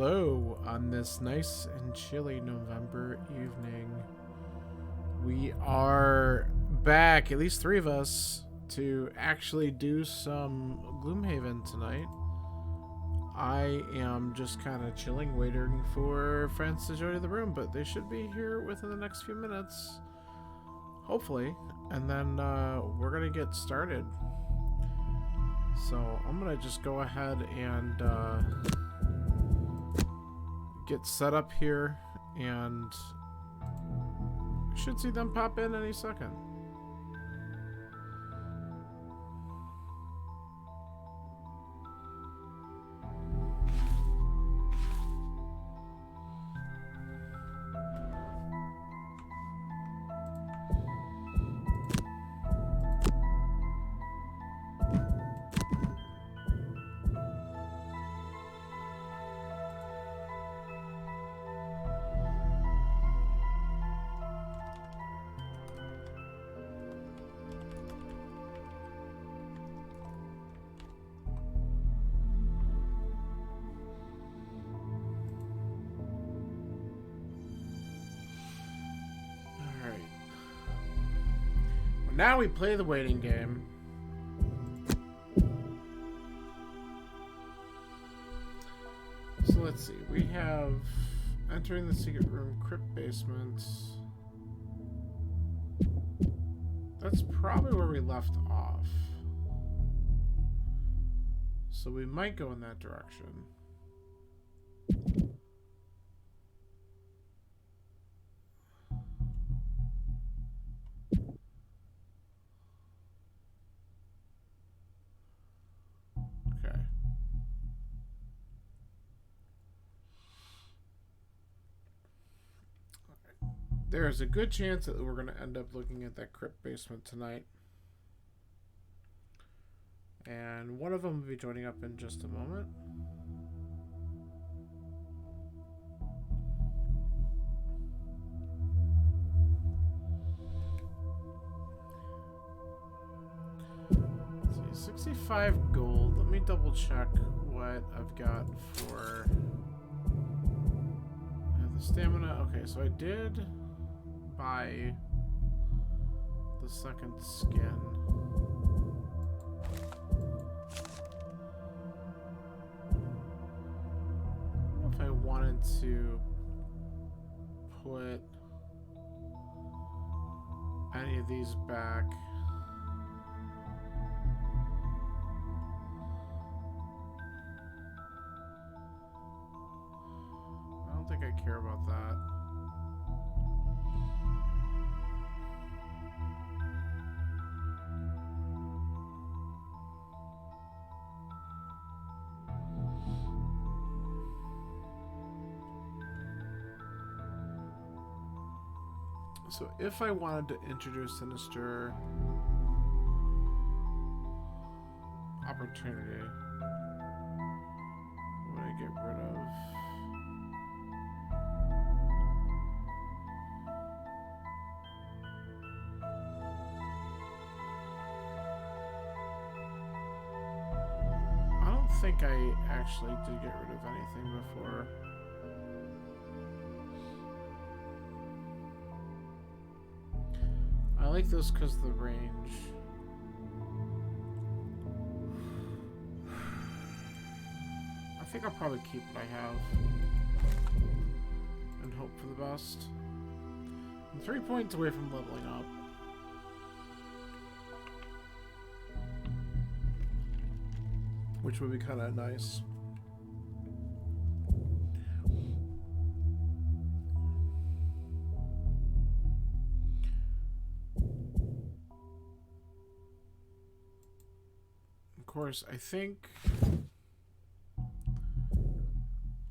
Hello, on this nice and chilly November evening. We are back, at least three of us, to actually do some Gloomhaven tonight. I am just kind of chilling, waiting for friends to join the room, but they should be here within the next few minutes. Hopefully. And then we're going to get started. So I'm going to just go ahead and get set up here, and should see them pop in any second. Now we play the waiting game. So let's see. We have entering the secret room, crypt basement. That's probably where we left off. So we might go in that direction. There's a good chance that we're going to end up looking at that crypt basement tonight. And one of them will be joining up in just a moment. Let's see, 65 gold. Let me double check what I've got for... I have the stamina. Okay, so I did buy the second skin. I don't know if I wanted to put any of these back. I don't think I care about that. So if I wanted to introduce Sinister Opportunity, what would I get rid of? I don't think I actually did get rid of anything before. I like those because of the range. I think I'll probably keep what I have and hope for the best. I'm 3 points away from leveling up. Which would be kind of nice. Of course, I think,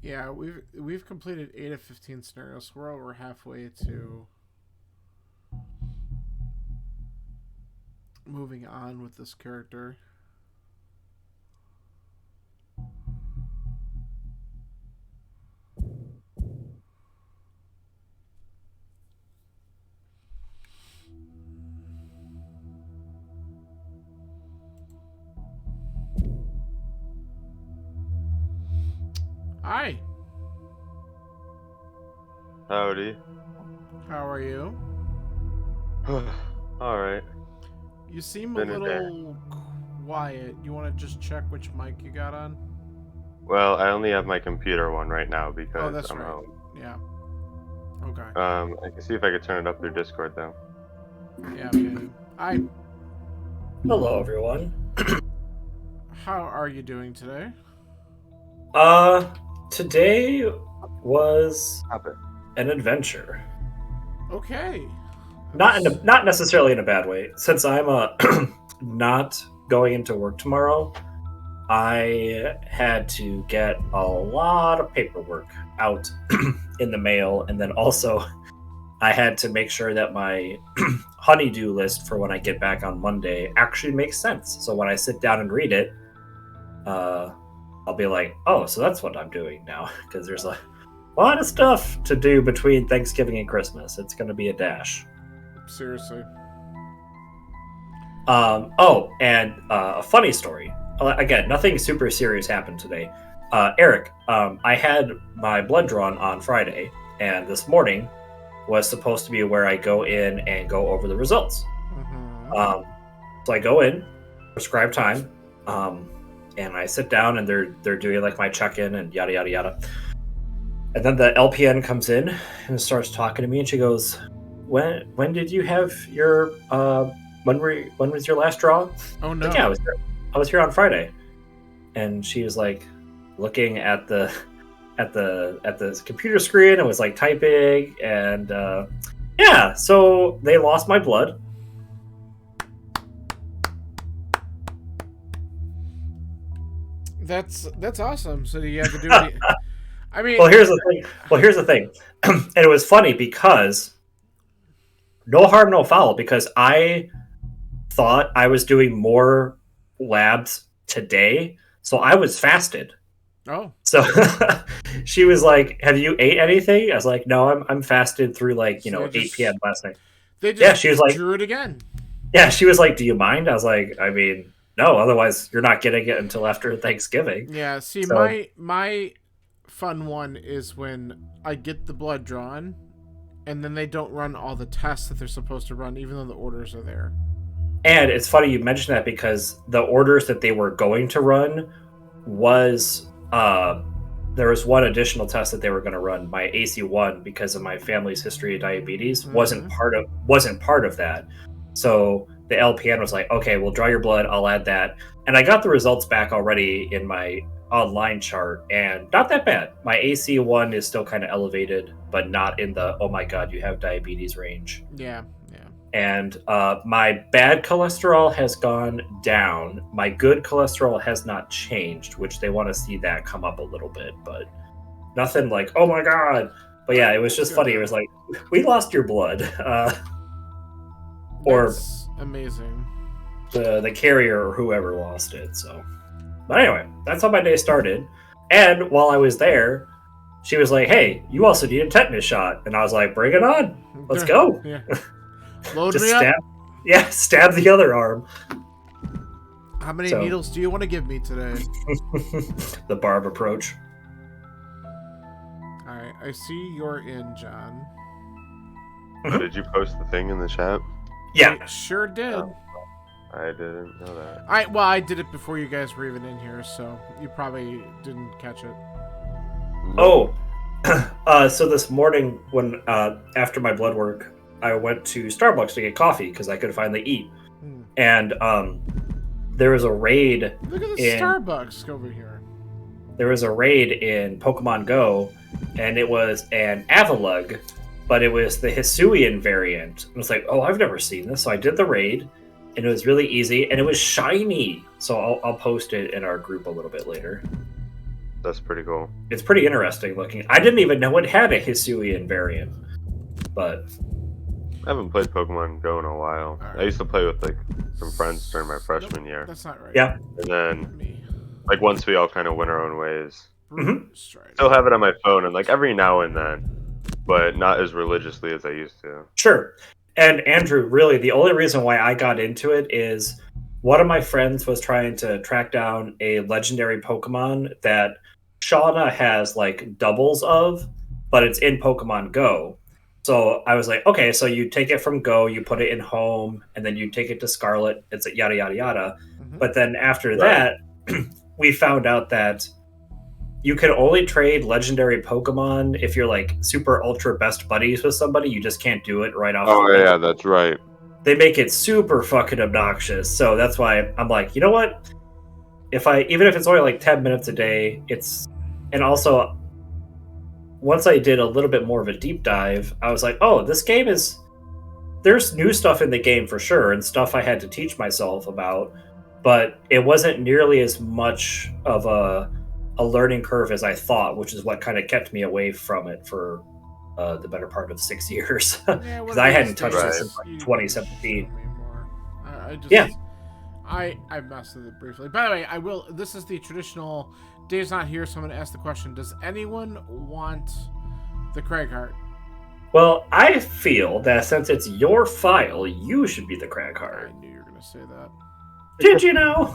yeah, we've completed 8 of 15 scenarios, so we're over halfway to moving on with this character. Hi. Howdy. How are you? Alright. You seem a Been a day. little quiet. You want to just check which mic you got on? Well, I only have my computer one right now Oh, because that's I'm right. home. Yeah. Okay. I can see if I could turn it up through Discord though. Yeah, man. Hello, everyone. How are you doing today? Today was Stop it. an adventure. Okay. Not necessarily in a bad way. Since I'm not going into work tomorrow, I had to get a lot of paperwork out in the mail, and then also I had to make sure that my honeydew list for when I get back on Monday actually makes sense. So when I sit down and read it, I'll be like, oh, so that's what I'm doing now. Because there's a lot of stuff to do between Thanksgiving and Christmas. It's going to be a dash. Seriously. And a funny story. Again, nothing super serious happened today. Eric, I had my blood drawn on Friday, and this morning was supposed to be where I go in and go over the results. Mm-hmm. So I go in, prescribe time, and I sit down, and they're doing like my check-in and yada yada yada. And then the LPN comes in and starts talking to me, and she goes, "When did you have your when was your last draw?" Oh no. Like, yeah, I was here on Friday. And she was like looking at the computer screen and was like typing, and yeah, so they lost my blood. That's awesome. So you had to do it. I mean, Well, here's the thing. And it was funny because no harm, no foul, because I thought I was doing more labs today, so I was fasted. oh, So she was like, "Have you ate anything?" I was like, "No, I'm fasted through like, So they 8 p.m. last night." they just Yeah, she was like, drew it again. "Yeah," she was like, "Do you mind?" I was like, "I mean, no, otherwise you're not getting it until after Thanksgiving." Yeah. See, So- my fun one is when I get the blood drawn, and then they don't run all the tests that they're supposed to run, even though the orders are there. And it's funny you mentioned that because the orders that they were going to run was there was one additional test that they were going to run, my AC1, because of my family's history of diabetes. wasn't part of that. So the LPN was like, "Okay, we'll draw your blood. I'll add that." And I got the results back already in my online chart, and not that bad. My AC1 is still kind of elevated, but not in the "oh my god, you have diabetes" range. Yeah. And my bad cholesterol has gone down. My good cholesterol has not changed, which they want to see that come up a little bit, but nothing like, "oh my god." But yeah, it was just funny. It was like, "We lost your blood." Or That's amazing. the carrier or whoever lost it. So, but anyway, that's how my day started. And while I was there, she was like, "Hey, you also need a tetanus shot," and I was like, "Bring it on, let's go." Yeah. Load Just me up. stab the other arm. How many So- needles do you want to give me today? The Barb approach. All right, I see you're in, John. Did you post the thing in the chat? Yeah, I sure did. Oh. I didn't know that. I did it before you guys were even in here, so you probably didn't catch it. Oh, so this morning when after my blood work, I went to Starbucks to get coffee because I could finally eat, Hmm. and there was a raid. Look at the in- Starbucks over here. There was a raid in Pokemon Go, and it was an Avalugg, but it was the Hisuian variant. I was like, "Oh, I've never seen this," so I did the raid, and it was really easy, and it was shiny. So I'll post it in our group a little bit later. That's pretty cool. It's pretty interesting looking. I didn't even know it had a Hisuian variant, but I haven't played Pokemon Go in a while. Alright. I used to play with like some friends during my freshman year, That's not right. Yeah. and then Me. like once we all kind of went our own ways. Strider. Still have it on my phone, and like every now and then, but not as religiously as I used to. sure. And Andrew, really, the only reason why I got into it is one of my friends was trying to track down a legendary Pokemon that Shauna has like doubles of, but it's in Pokemon Go. So I was like, okay, so you take it from Go, you put it in Home, and then you take it to Scarlet. It's a yada yada yada. Mhm. But then after Right. that, we found out that you can only trade legendary Pokemon if you're like super ultra best buddies with somebody. You just can't do it right off Oh the bat. yeah, that's right. They make it super fucking obnoxious. So that's why I'm like, you know what? Even if it's only like 10 minutes a day, and also once I did a little bit more of a deep dive, I was like, oh, there's new stuff in the game for sure, and stuff I had to teach myself about, but it wasn't nearly as much of a learning curve as I thought, which is what kind of kept me away from it for the better part of 6 years, Yeah, because I hadn't touched Right. it since like You 2017. show me more. I just, Yeah. I messed with it briefly. By the way, I will. This is the traditional. Dave's not here, so I'm going to ask the question: does anyone want the Craig heart? Well, I feel that since it's your file, you should be the crack I heart. knew you were going to say that. Did you know?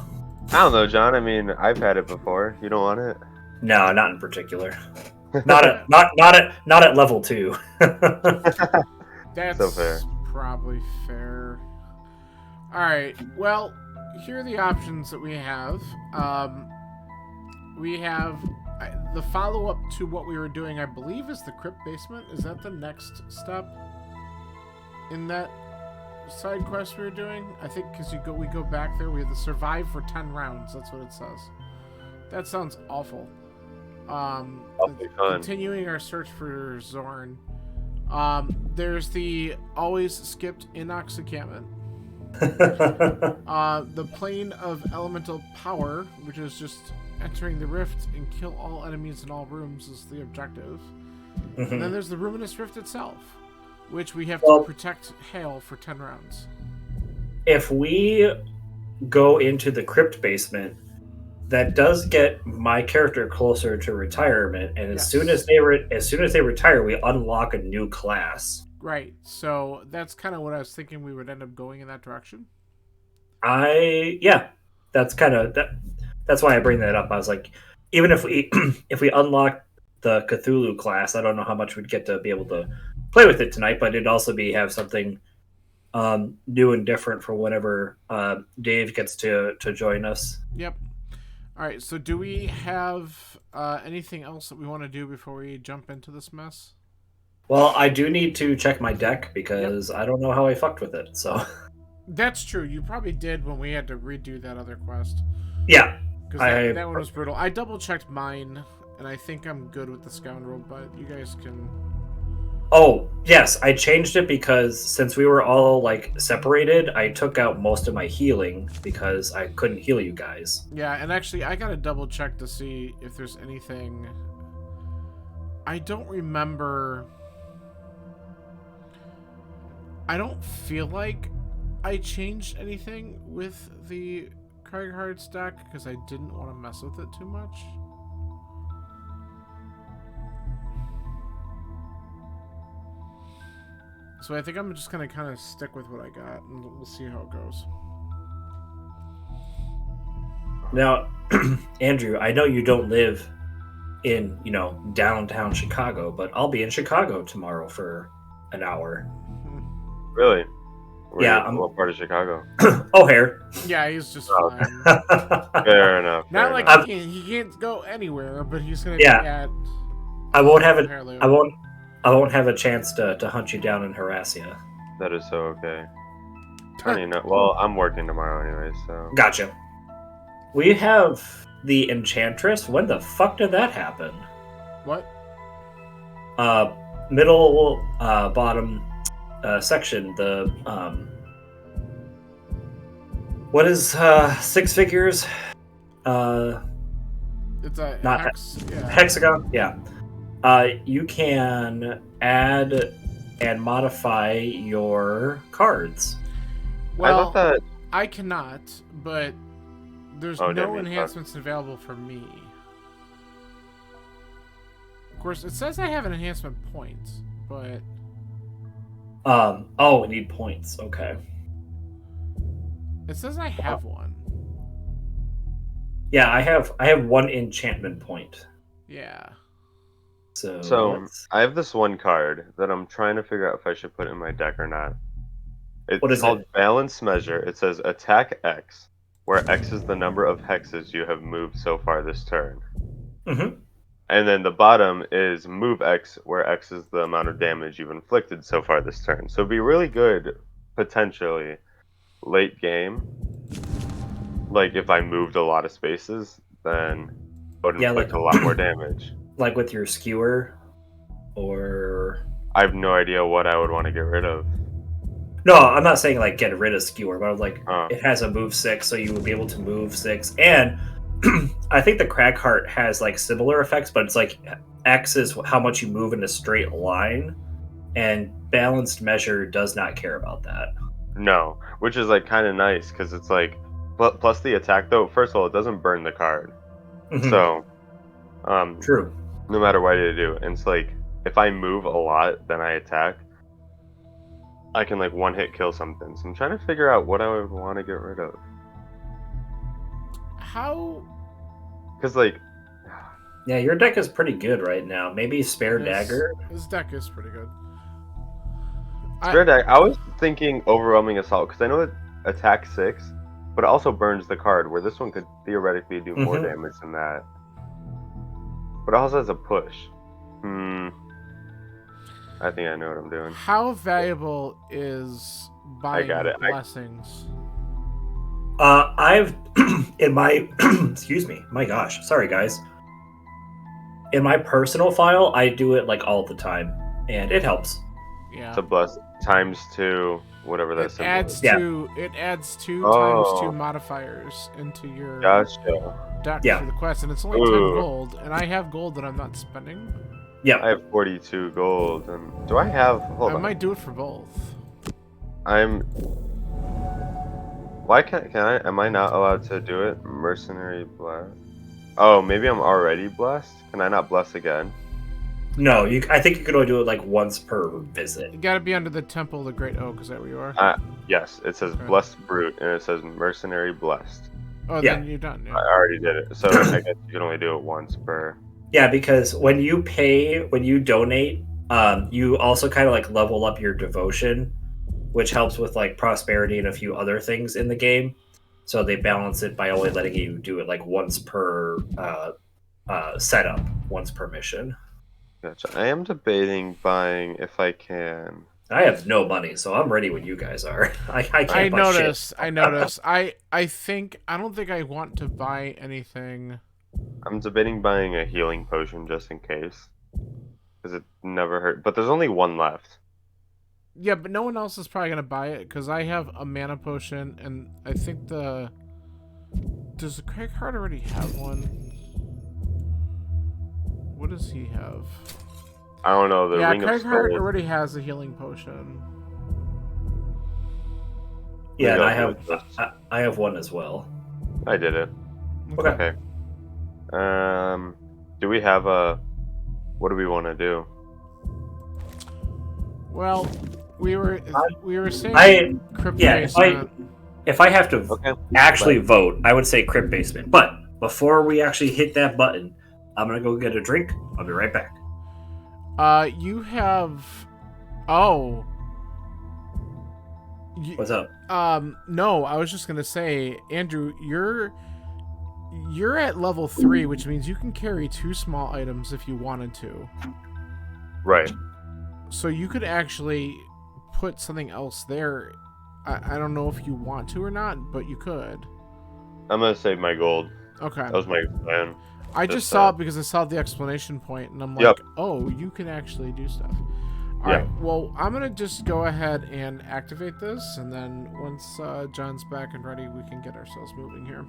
I don't know, John. I mean, I've had it before. You don't want it? No, not in particular. Not at level 2. That's So fair. probably fair. All right. Well, here are the options that we have. We have the follow-up to what we were doing, I believe, is the crypt basement. Is that the next step in that side quest we were doing? I think because we go back there. We have to survive for 10 rounds. That's what it says. That sounds awful. That'll be fun. Continuing our search for Zorn. There's the always skipped Inox encampment. The plane of elemental power, which is just entering the rift and kill all enemies in all rooms, is the objective. And then there's the Ruminous Rift itself, which we have to protect Hale for 10 rounds. If we go into the crypt basement, that does get my character closer to retirement, and as Yes. soon as they retire, we unlock a new class. Right. So that's kind of what I was thinking. We would end up going in that direction. That's kind of that. That's why I bring that up. I was like, even if we if we unlock the Cthulhu class, I don't know how much we'd get to be able to play with it tonight, but it'd also have something new and different for whenever Dave gets to join us. Yep. All right. So do we have anything else that we want to do before we jump into this mess? Well, I do need to check my deck because I don't know how I fucked with it. So That's true. You probably did when we had to redo that other quest. yeah, Because that one was brutal. I double checked mine, and I think I'm good with the scoundrel, but you guys can. Oh, yes, I changed it because since we were all like separated, I took out most of my healing because I couldn't heal you guys. Yeah, and actually, I gotta double check to see if there's anything. I don't remember. I don't feel like I changed anything with the Craig Hard's deck because I didn't want to mess with it too much. So I think I'm just gonna kind of stick with what I got, and we'll see how it goes. Now, Andrew, I know you don't live in, downtown Chicago, but I'll be in Chicago tomorrow for an hour. Really? Yeah, What part of Chicago? O'Hare. Yeah, he's just Oh. fine. Fair enough. Not fair like enough. he can't go anywhere, but he's gonna Yeah. be at. I won't have it. Fairly I won't have a chance to hunt you down and harass you. That is so okay. Well, I'm working tomorrow anyway, so. Gotcha. We have the Enchantress. When the fuck did that happen? What? Middle bottom section. The what is 6 figures? It's a Not hex. Yeah. Hexagon. Yeah. You can add and modify your cards. I Well, thought that. I cannot, but there's Oh, damn no it, fuck. enhancements available for me. Of course, it says I have an enhancement point, but Oh, we need points. Okay. it says I have one. Yeah, I have 1 enchantment point. Yeah. So, So let's- I have this one card that I'm trying to figure out if I should put in my deck or not. It's What is called it? Balance Measure. It says attack X, where X is the number of hexes you have moved so far this turn. Mhm. And then the bottom is move X, where X is the amount of damage you've inflicted so far this turn. So it'd be really good, potentially, late game. Like if I moved a lot of spaces, then I would Yeah, inflict like- a lot more damage. like with your skewer, or I have no idea what I would want to get rid of. no, I'm not saying like get rid of skewer, but like Uh. it has a move 6, so you would be able to move 6. And I think the Crag Heart has like similar effects, but it's like X is how much you move in a straight line, and Balanced Measure does not care about that. No, which is like kind of nice because it's like plus the attack though. First of all, it doesn't burn the card, Mhm. so True. no matter what you do, and it's like if I move a lot, then I attack. I can like one hit kill something. So I'm trying to figure out what I would want to get rid of. How? Because like Yeah, your deck is pretty good right now. Maybe Spare This- Dagger. This deck is pretty good. Spare deck, I was thinking Overwhelming Assault because I know it attacks 6, but it also burns the card. Where this one could theoretically do more Mhm. damage than that. But it also has a push. I think I know what I'm doing. How valuable is buying got it. blessings? I've in my excuse me, my gosh, sorry guys. In my personal file, I do it like all the time, and it helps. Yeah. It's a bless times 2, whatever that It symbol adds is. Yeah. two. It adds two Oh. times 2 modifiers into your Gotcha. deck Yeah. for the quest, and it's only 10 Ooh. gold, and I have gold that I'm not spending. Yeah. I have 42 gold, and do I have? Hold I on. might do it for both. I'm. Why can't I? Am I not allowed to do it? Mercenary blast. Oh, maybe I'm already blessed. Can I not bless again? No, I think you can only do it like once per visit. You gotta be under the Temple of the Great Oak. Is that where you are? Yes. It says Okay. blessed brute, and it says mercenary blessed. Oh, yeah. then you're done. I Yeah. already did it, so I guess you can only do it once per. Yeah, because when you donate, you also kind of like level up your devotion, which helps with like prosperity and a few other things in the game. So they balance it by only letting you do it like once per setup, once per mission. Gotcha. I am debating buying if I can. I have no money, so I'm ready when you guys are. I can't I buy shit. noticed. I noticed. I don't think I want to buy anything. I'm debating buying a healing potion just in case, because it never hurt. But there's only one left. Yeah, but no one else is probably gonna buy it because I have a mana potion, and I think does the Craig Hart already have one? What does he have? I don't know. The Yeah, Ring Craig of Hart Souls. already has a healing potion. Yeah, and Yeah, I have one as well. I did it. Okay. Okay. Do we have a? What do we want to do? Well, we were saying crypt yeah, basement. If I have to Okay. actually vote, I would say Crypt Basement. But before we actually hit that button, I'm gonna go get a drink. I'll be right back. You have. Oh. What's up? No, I was just gonna say, Andrew, you're at level 3, which means you can carry 2 small items if you wanted to. Right. So you could actually put something else there. I don't know if you want to or not, but you could. I'm gonna save my gold. Okay. That was my plan. I just, just saw it because I saw the explanation point, and I'm like, Yep. oh, you can actually do stuff. All Yeah. right. Well, I'm gonna just go ahead and activate this, and then once John's back and ready, we can get ourselves moving here.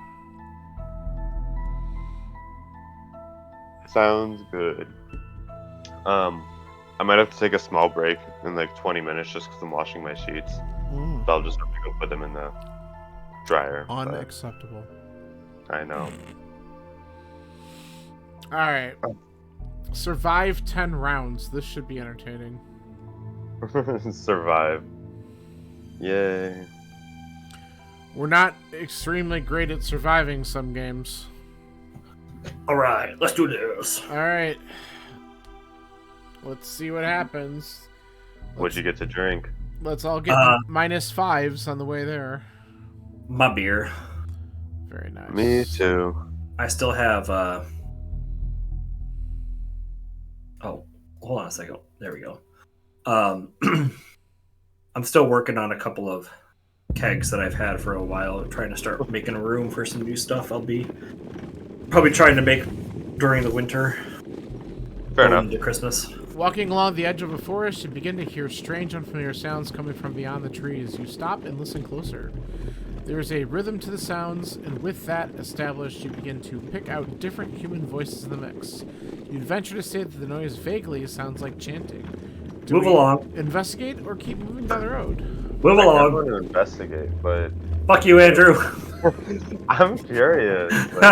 Sounds good. I might have to take a small break in like 20 minutes just because I'm washing my sheets. So I'll just have to go put them in the dryer. but Unacceptable. I know. All right. Survive 10 rounds. This should be entertaining. Survive. Yay. We're not extremely great at surviving some games. All right, let's do this. All right. Let's see what happens. What'd you get to drink? Let's all get -5s on the way there. My beer. Very nice. Me too. I still have. Oh, hold on a second. There we go. I'm still working on a couple of kegs that I've had for a while, trying to start making room for some new stuff. I'll be probably trying to make during the winter. Fair enough. Into Christmas. Walking along the edge of a forest, you begin to hear strange, unfamiliar sounds coming from beyond the trees. You stop and listen closer. There is a rhythm to the sounds, and with that established, you begin to pick out different human voices in the mix. You'd venture to say that the noise vaguely sounds like chanting. Move along. Investigate or keep moving down the road? Move I along. want to investigate, but Fuck you, Andrew. I'm curious. Like,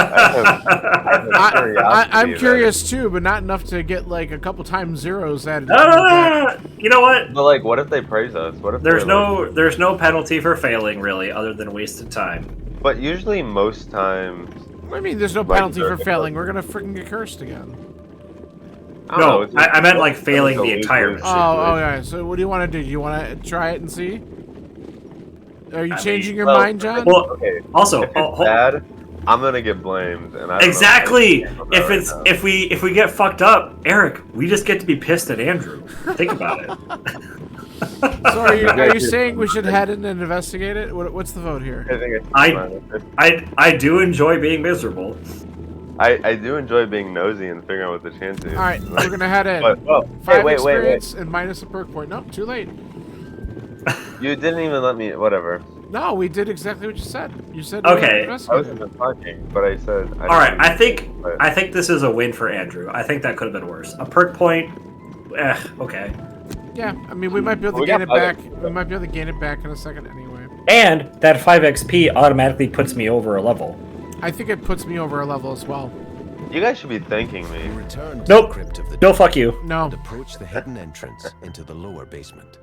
I I'm curious too, but not enough to get like a couple times zeros added. No. You know what? But like, what if they praise us? What if There's they're, there's no penalty for failing really, other than wasted time. But usually, most times. I mean, there's no penalty for failing. We're gonna freaking get cursed again. No, I meant like failing the entire mission. Oh, okay. So what do you want to do? Do you want to try it and see? Are you changing your well, mind, John? Well, Okay. also, If it's bad, I'm gonna get blamed, and I don't exactly. know If it's right now. if we get fucked up, Eric, we just get to be pissed at Andrew. Think about it. So are you saying we should head in and investigate it? What's the vote here? I think it's fine. I do enjoy being miserable. I do enjoy being nosy and figuring out what the chance is. All right, we're gonna head in. But, oh, 5 wait. experience and minus a perk point. Nope, too late. You didn't even let me. Whatever. No, we did exactly what you said. You said Okay. I wasn't even talking, but I said. All right, I think but- I think this is a win for Andrew. I think that could have been worse. A perk point. Okay. Yeah, I mean we might be able to We gain got it back. bugged. We might be able to gain it back in a second anyway. And that 5 XP automatically puts me over a level. I think it puts me over a level as well. You guys should be thanking You me. return to Nope. the crypt of the No, fuck you. No. and approach the hidden entrance into the lower basement.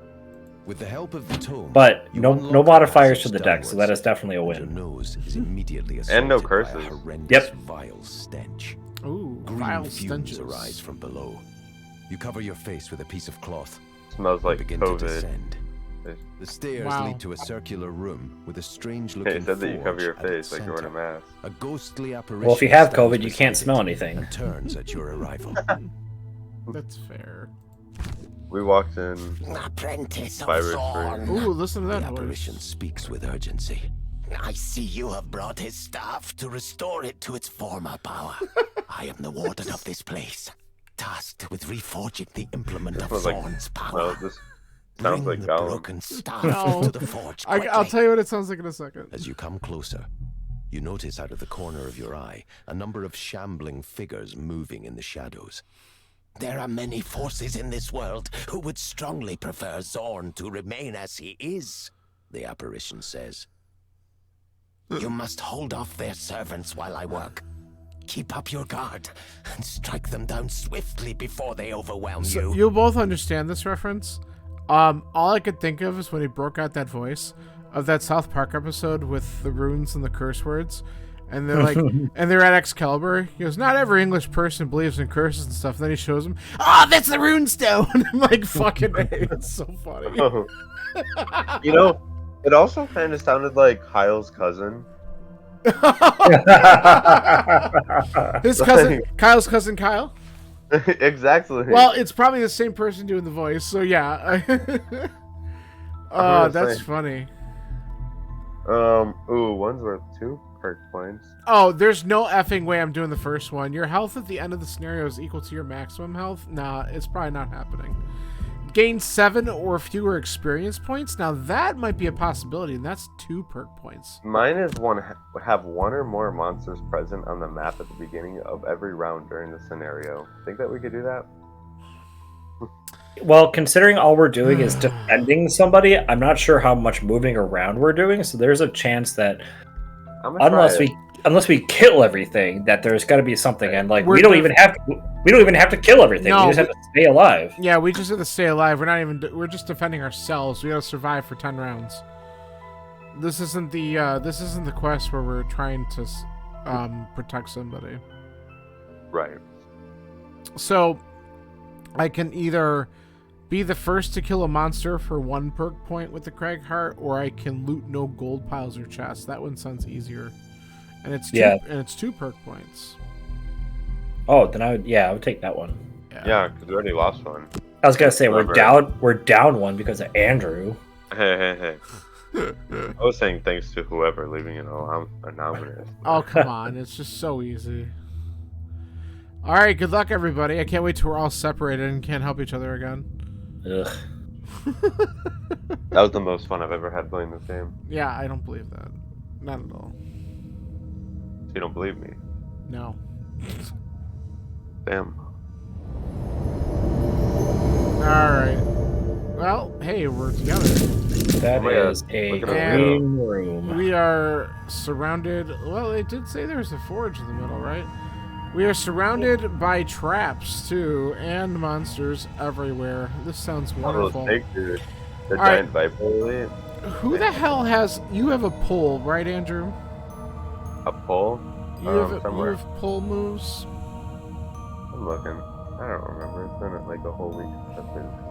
With the help of the tome, But you no unlock modifiers to passage the deck, so that is definitely a downwards, and win. your nose is immediately And no assaulted by a curses. horrendous, Yep. vile stench. Ooh, Green vile fumes stenches. arise from below. You cover your face with a piece of cloth Smells and like begin to COVID. descend. The stairs Wow. lead to a circular room with a Hey, strange-looking it said that you cover your forge at its face like you're wearing a center. mask. A ghostly apparition. Well, if you have stands COVID, you can't beside smell it anything. And turns at your arrival. That's fair. We walked in. Apprentice of Virus Zorn. Ooh, listen to The that voice. apparition speaks with urgency. I see you have brought his staff to restore it to its former power. I am the warden of this place, tasked with reforging the implement of Smells like. Zorn's Well, power. this sounds Bring like the Gollum. broken staff No. to the forge I'll quickly. tell you what it sounds like in a second. As you come closer, you notice out of the corner of your eye a number of shambling figures moving in the shadows. There are many forces in this world who would strongly prefer Zorn to remain as he is, The apparition says. You must hold off their servants while I work. Keep up your guard and strike them down swiftly before they overwhelm So you. you'll both understand this reference. All I could think of is when he broke out that voice of that South Park episode with the runes and the curse words. And they're like, and they're at Excalibur. He goes, not every English person believes in curses and stuff. And then he shows them, that's the rune stone. I'm like, fucking A. It's so funny. You know, it also kind of sounded like Kyle's cousin. His cousin, Kyle's cousin Kyle. Exactly. Well, it's probably the same person doing the voice. So yeah. Oh, that's funny. Ooh, one's worth 2 perk points. Oh, there's no effing way I'm doing the first one. Your health at the end of the scenario is equal to your maximum health. Nah, it's probably not happening. Gain 7 or fewer experience points. Now that might be a possibility, and that's 2 perk points. Mine is have 1 or more monsters present on the map at the beginning of every round during the scenario. Think that we could do that? Well, considering all we're doing is defending somebody, I'm not sure how much moving around we're doing. So there's a chance that I'm gonna try it. unless we kill everything, that there's got to be something. And like We're we don't even have to kill everything. No, we just have to stay alive. Yeah, we just have to stay alive. We're just defending ourselves. We gotta survive for 10 rounds. This isn't the quest where we're trying to protect somebody. Right. So, I can either be the first to kill a monster for 1 perk point with the Cragheart, or I can loot no gold piles or chests. That one sounds easier. And it's it's 2 perk points. Oh, then I would take that one. Yeah, because we already lost one. I was gonna say we're Remember. down one because of Andrew. Hey. I was saying thanks to whoever leaving it anonymous. Oh, come on. It's just so easy. All right, good luck, everybody. I can't wait till we're all separated and can't help each other again. Ugh. That was the most fun I've ever had playing this game. Yeah, I don't believe that. Not at all. So you don't believe me? No. Damn. All right. Well, hey, we're together. That Oh my God. is a Look at that. green room. We are surrounded. Well, they did say there's a forge in the middle, right? We are surrounded by traps, too, and monsters everywhere. This sounds wonderful. Big dude. The All giant viper elite. Who the hell has... You have a pole, right, Andrew? A pole? You have somewhere. pole moves? I'm looking. I don't remember. It's been like a whole week since I've played this game.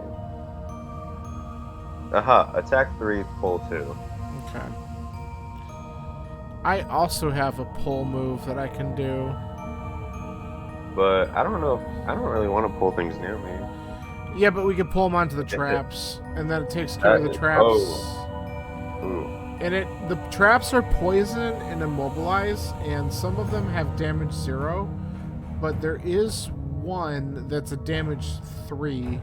Aha, attack 3, pull 2. Okay. I also have a pole move that I can do. But I don't know. I don't really want to pull things near me. Yeah, but we can pull them onto the traps, and then it takes care of the traps. Ooh. And the traps are poison and immobilize, and some of them have damage 0, but there is one that's a damage 3.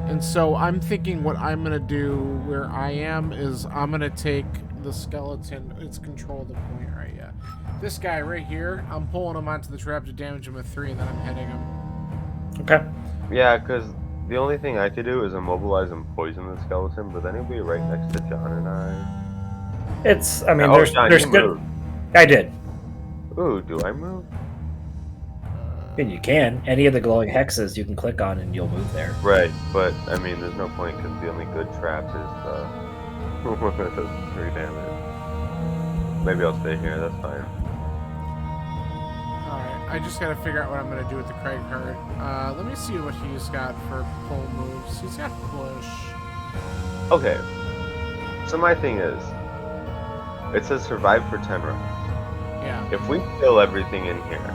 And so I'm thinking what I'm gonna do where I am is I'm gonna take the skeleton. It's control the point, right? Yeah. This guy right here, I'm pulling him onto the trap to damage him with 3, and then I'm hitting him. Okay. Yeah, because the only thing I could do is immobilize and poison the skeleton, but then he'll be right next to John and I. I mean, Oh, John, there's you good. moved. I did. Ooh, do I move? And you can. Any of the glowing hexes you can click on and you'll move there. Right, but I mean, there's no point because the only good trap is the one that does 3 damage. Maybe I'll stay here. That's fine. Alright, I just gotta figure out what I'm gonna do with the Cragheart. Let me see what he's got for pull moves. He's got push. Okay. So my thing is, it says survive for 10 rounds. Yeah. If we kill everything in here,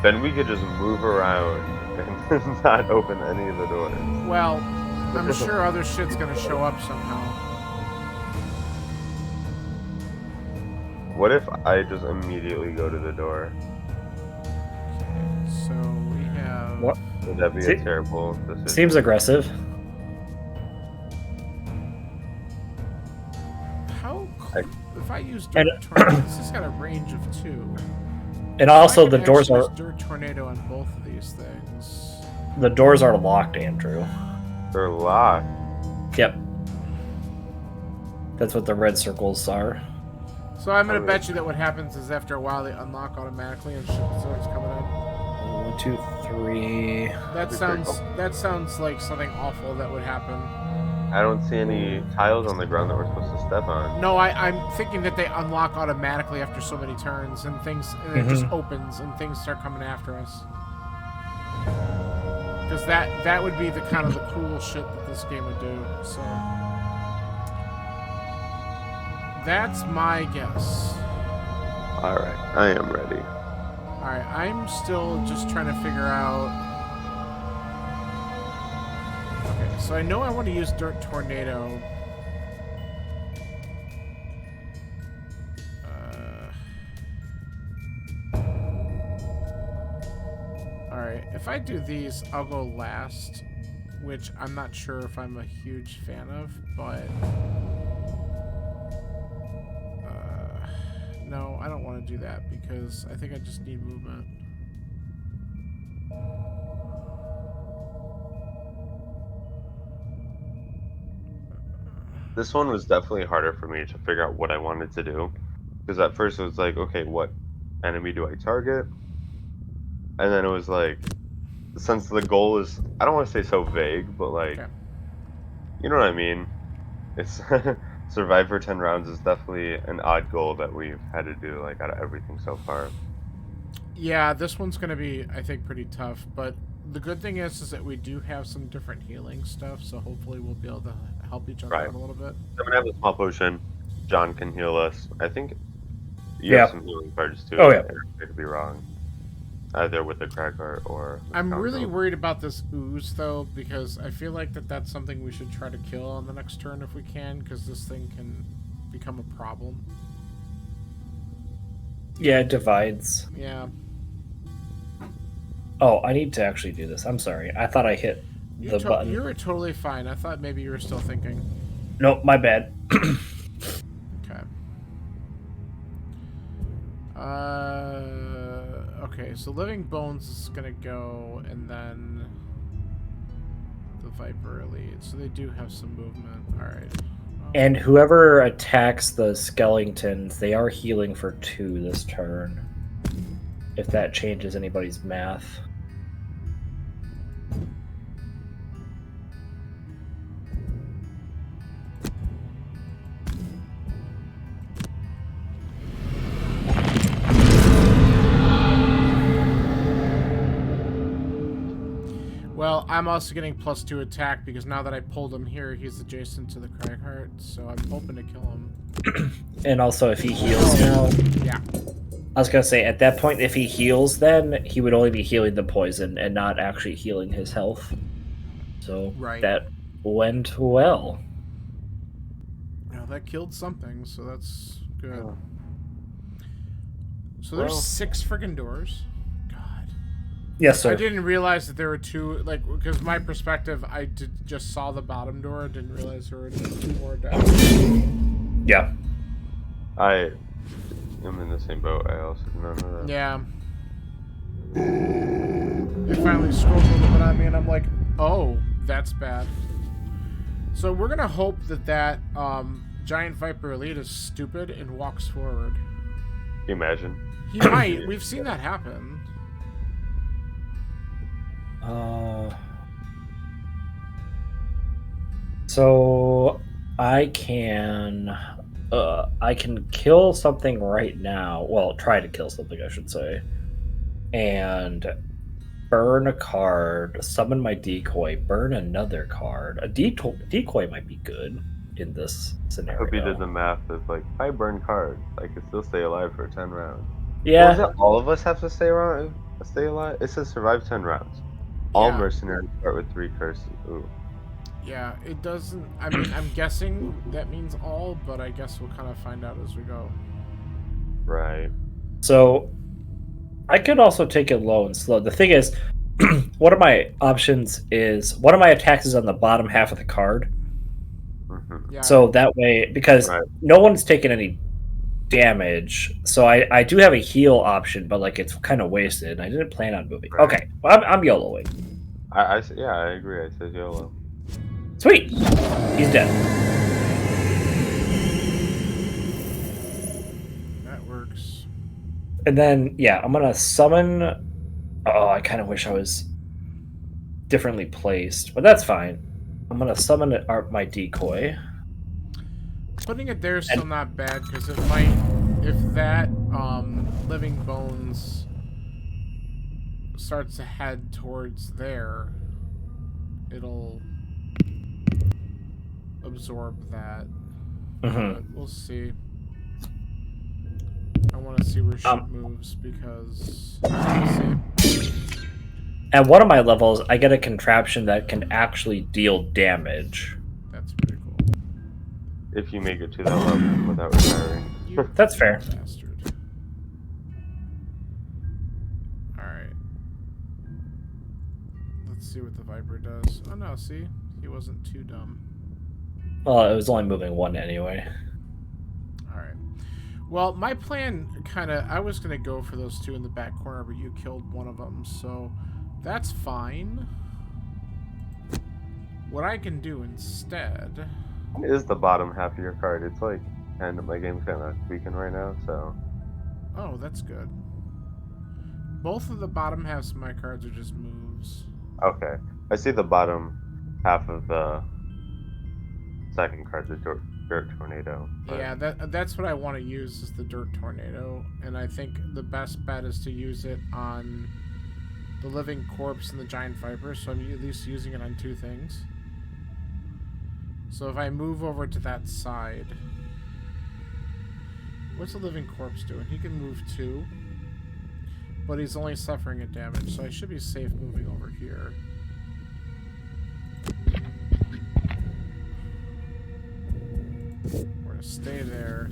then we could just move around and not open any of the doors. Well, I'm sure other shit's gonna show up somehow. What if I just immediately go to the door? Okay, so we have... What? Would that be a terrible decision? Seems aggressive. How... If I use And- Dirt Tornado, this has got a range of 2. And also I the can doors actually are use Dirt Tornado on both of these things. locked, Andrew. They're locked. Yep. That's what the red circles are. So I'm gonna bet you that what happens is after a while they unlock automatically and shit starts coming in. 1, 2, 3. That sounds like something awful that would happen. I don't see any tiles on the ground that we're supposed to step on. No, I'm thinking that they unlock automatically after so many turns and things, and it just opens and things start coming after us. Because that would be the kind of the cool shit that this game would do. So that's my guess. All right, I am ready. All right, I'm still just trying to figure out. Okay, so I know I want to use Dirt Tornado. Alright, if I do these, I'll go last, which I'm not sure if I'm a huge fan of, but... no, I don't want to do that, because I think I just need movement. This one was definitely harder for me to figure out what I wanted to do. Because at first it was like, okay, what enemy do I target? And then it was like, since the goal is, I don't want to say so vague, but like, Okay. you know what I mean? It's survive for 10 rounds is definitely an odd goal that we've had to do like out of everything so far. Yeah, this one's going to be, I think, pretty tough, but the good thing is that we do have some different healing stuff, so hopefully we'll be able to help each other Right. out a little bit. I'm gonna have a small potion. John can heal us. I think you Yeah. have some healing cards too. Oh, yeah. I could be wrong. Either with the Cragheart or. the I'm really Scoundrel. worried about this ooze though, because I feel like that's something we should try to kill on the next turn if we can, because this thing can become a problem. Yeah, it divides. Yeah. Oh, I need to actually do this. I'm sorry. I thought I hit the button. You were totally fine. I thought maybe you were still thinking. Nope, my bad. Okay. Okay, so Living Bones is gonna go, and then the Viper Elite. So they do have some movement. Alright. And whoever attacks the skeletons, they are healing for 2 this turn. If that changes anybody's math. Well, I'm also getting +2 attack because now that I pulled him here, he's adjacent to the Cragheart, so I'm hoping to kill him. And also, if he heals now, Yeah. I was gonna say at that point, if he heals, then he would only be healing the poison and not actually healing his health. So Right. that went well. Now that killed something, so that's good. Oh. So there's Well. 6 friggin' doors. God. Yes, I sir. didn't realize that there were 2, like, because my perspective, just saw the bottom door, didn't realize there were 2 more down. Yeah. I am in the same boat. I also did not know that. Yeah. It finally scrolled a little bit on me, and I'm like, oh, that's bad. So we're gonna hope that giant Viper Elite is stupid and walks forward. Can you imagine? He might. We've seen that happen. So I can kill something right now. Well, try to kill something, I should say, and burn a card, summon my decoy, burn another card. A decoy might be good in this I scenario. hope you did the math. It's like, if I burn cards, I could still stay alive for 10 rounds. Yeah. Was it all of us have to stay around? Stay alive? It says survive 10 rounds. All Yeah. mercenaries start with 3 curses. Ooh. Yeah, it doesn't. I mean, I'm guessing that means all, but I guess we'll kind of find out as we go. Right. So I could also take it low and slow. The thing is, one of my options is one of my attacks is on the bottom half of the card. Mm-hmm. Yeah. So that way, because Right. no one's taken any damage, so I do have a heal option, but like it's kind of wasted. I didn't plan on moving. Right. Okay, well, I'm YOLOing. Yeah, I agree. I said YOLO. Sweet, he's dead. that works. And then yeah, I'm gonna summon. Oh, I kind of wish I was differently placed, but that's fine. I'm gonna summon my decoy. Putting it there is still not bad because it might, if that Living Bones starts to head towards there, it'll absorb that. Mhm. But we'll see. I want to see where shit moves because we'll see. At one of my levels, I get a contraption that can actually deal damage. That's pretty cool. If you make it to that level without retiring. You That's fair. bastard. Alright. Let's see what the Viper does. Oh no, see? He wasn't too dumb. Well, it was only moving 1 anyway. Alright. Well, my plan I was going to go for those 2 in the back corner, but you killed one of them, so that's fine. What I can do instead... What is the bottom half of your card? It's like, my game's kind of tweaking right now, so. Oh, that's good. Both of the bottom halves of my cards are just moves. Okay. I see the bottom half of the second card, the Dirt Tornado. but- Yeah, that's what I want to use is the Dirt Tornado, and I think the best bet is to use it on the living corpse and the giant viper, so I'm at least using it on 2 things. So if I move over to that side, what's the living corpse doing? He can move 2, but he's only suffering a damage, so I should be safe moving over here. We're gonna stay there.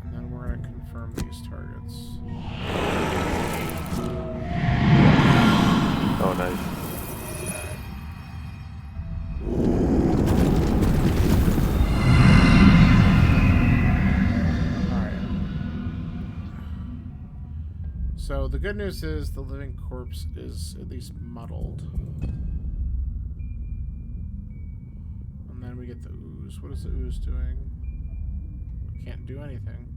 And then we're gonna confirm these targets. Oh, nice. So the good news is the living corpse is at least muddled. And then we get the ooze. What is the ooze doing? Can't do anything.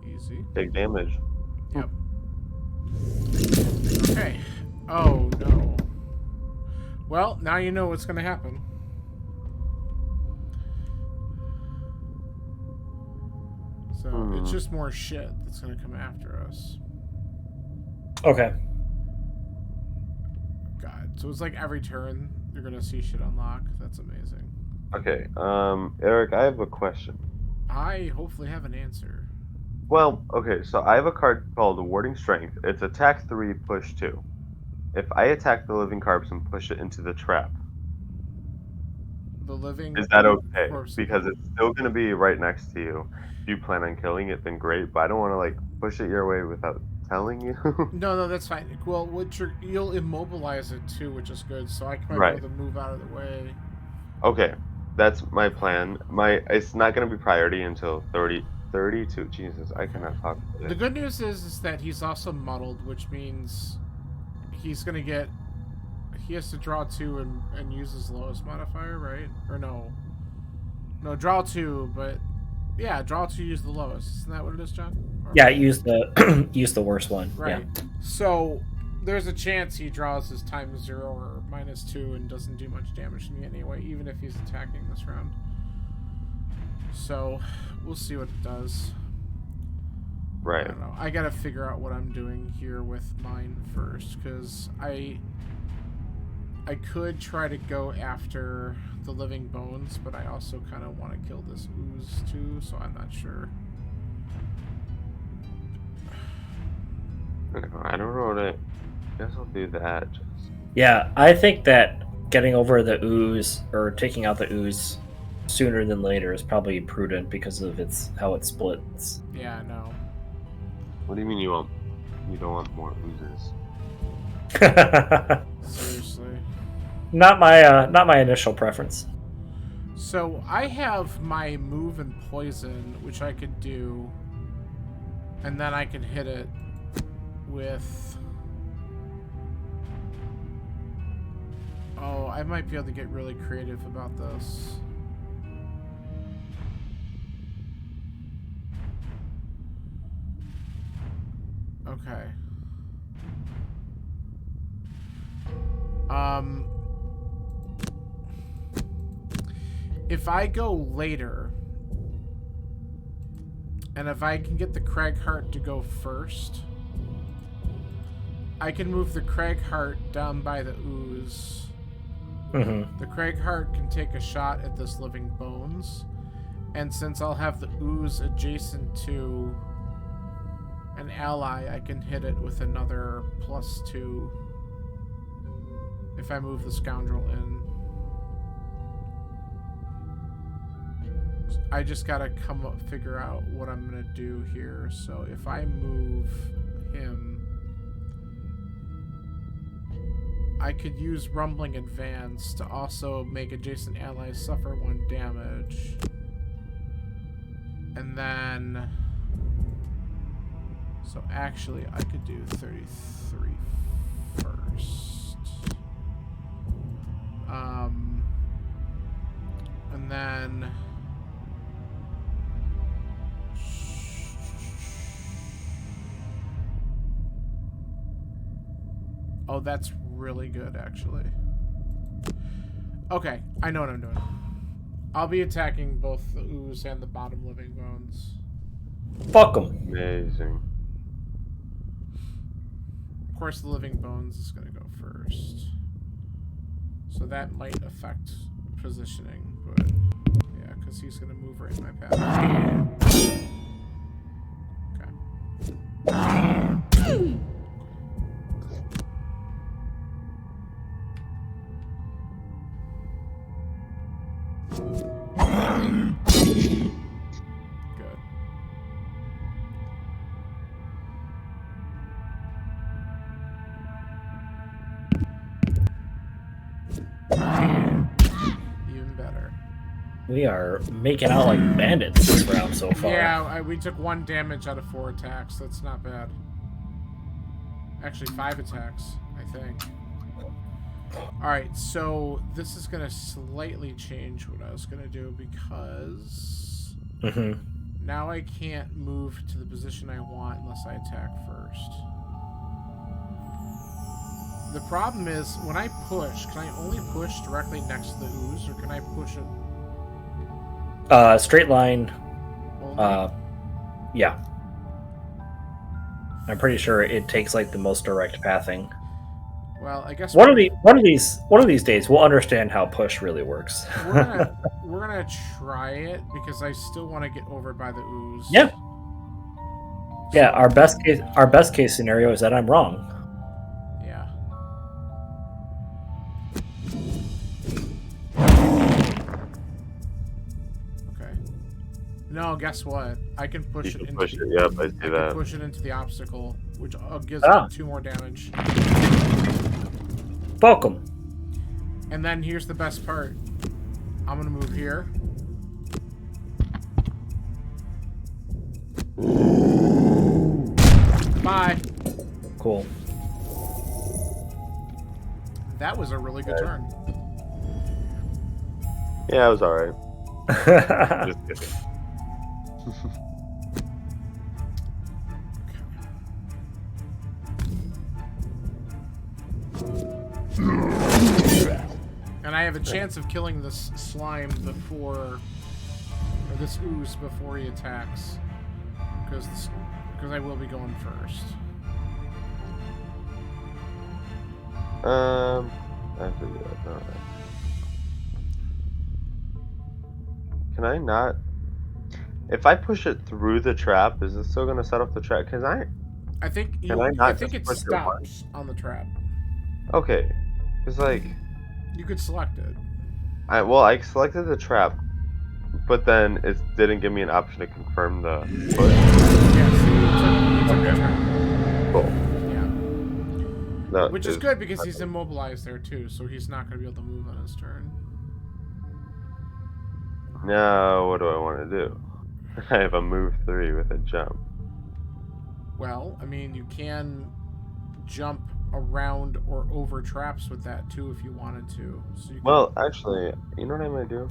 Easy. Take damage. Yep. Okay. Oh no. Well, now you know what's gonna happen. So it's just more shit that's gonna come after us. Okay. God. So it's like every turn you're gonna see shit unlock. That's amazing. Okay, Eric, I have a question. I hopefully have an answer. Well, okay, so I have a card called Warding Strength. It's attack 3, push 2. If I attack the living corpse and push it into the trap, The living is that okay? corpse. Because it's still going to be right next to you. If you plan on killing it, then great, but I don't want to, like, push it your way without telling you. No, that's fine. Well, you'll immobilize it too, which is good. So I might Right. be able to move out of the way. Okay, that's my plan. It's not going to be priority until 32. Jesus, I cannot talk. The good news is that he's also muddled, which means he's gonna get. He has to draw 2 and use his lowest modifier, right? Or no? No, draw 2, but yeah, draw 2, use the lowest. Isn't that what it is, John? Or... Yeah, use the use the worst one. Right. Yeah. So there's a chance he draws his times 0 or -2 and doesn't do much damage to me anyway, even if he's attacking this round. So we'll see what it does. Right. I don't know. I gotta figure out what I'm doing here with mine first, because I could try to go after the living bones, but I also kind of want to kill this ooze too, so I'm not sure. I don't know what I guess I'll do that. Yeah, I think that getting over the ooze or taking out the ooze sooner than later is probably prudent because of how it splits. Yeah, no. What do you mean you don't want more oozes? Seriously. Not my initial preference. So I have my move and poison, which I could do, and then I can hit it with... Oh, I might be able to get really creative about this. Okay. If I go later, and if I can get the Cragheart to go first, I can move the Cragheart down by the ooze. Mm-hmm. The Cragheart can take a shot at this living bones, and since I'll have the ooze adjacent to an ally, I can hit it with another +2 if I move the scoundrel in. I just gotta figure out what I'm gonna do here. So if I move him, I could use Rumbling Advance to also make adjacent allies suffer 1 damage. And then... So actually, I could do 33 first. And then... Oh, that's really good, actually. Okay, I know what I'm doing. I'll be attacking both the ooze and the bottom living bones. Fuck them. Amazing. Of course, the living bones is going to go first. So that might affect positioning, but yeah, because he's going to move right in my path. Okay. Good. Even better. We are making out like bandits this round so far. Yeah, we took 1 damage out of 4 attacks. That's not bad. Actually, 5 attacks, I think. Alright, so this is going to slightly change what I was going to do because now I can't move to the position I want unless I attack first. The problem is, when I push, can I only push directly next to the ooze, or can I push it Straight line. only? Yeah. I'm pretty sure it takes like the most direct pathing. Well, I guess One of these days we'll understand how push really works. we're gonna try it because I still want to get over by the ooze. Yeah. Yeah, our best case scenario is that I'm wrong. Yeah. Okay. No, guess what? I can push You it can into push it. Yep, I see that. push it into the obstacle, which gives Ah. it 2 more damage. Fuck 'em. And then here's the best part. I'm gonna move here. Bye. Cool. That was a really good turn. Yeah, it was alright. Just kidding. And I have a chance of killing this slime before, or this ooze before he attacks, because I will be going first. I have to do that. Alright. Can I not? If I push it through the trap, is it still gonna set off the trap? Cause I think I think it just push it stops on the trap. okay. Cause like You could select it. I selected the trap, but then it didn't give me an option to confirm the push. Yeah, so you took the trap. Cool. Yeah. That Which is good because he's immobilized there too, so he's not going to be able to move on his turn. Now, what do I want to do? I have a move 3 with a jump. Well, I mean, you can jump around or over traps with that too if you wanted to. So you can, Well, actually, you know what I'm gonna do?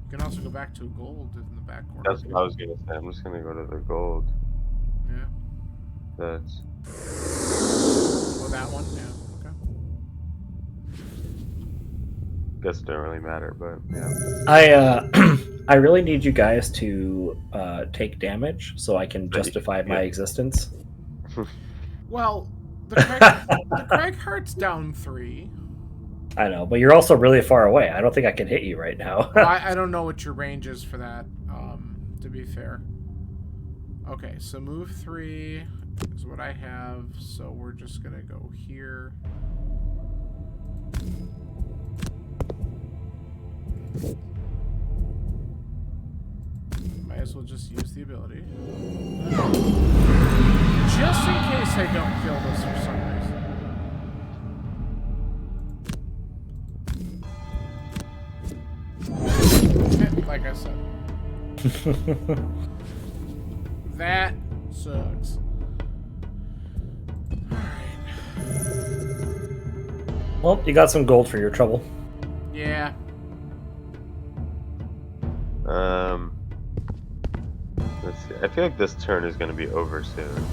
you can also go back to gold in the back corner. That's what I was gonna say. I'm just gonna go to the gold. Yeah. That's Oh, that one? Yeah. Okay. guess it don't really matter, but yeah. I really need you guys to take damage so I can justify my existence. Well, the Craig Hart's down 3. I know, but you're also really far away. I don't think I can hit you right now. Well, I don't know what your range is for that, to be fair. Okay, so move 3 is what I have, so we're just gonna go here. Might as well just use the ability. Just in case I don't kill this for some reason. Like I said. That sucks. Alright. Well, you got some gold for your trouble. Yeah. Let's see. I feel like this turn is gonna be over soon.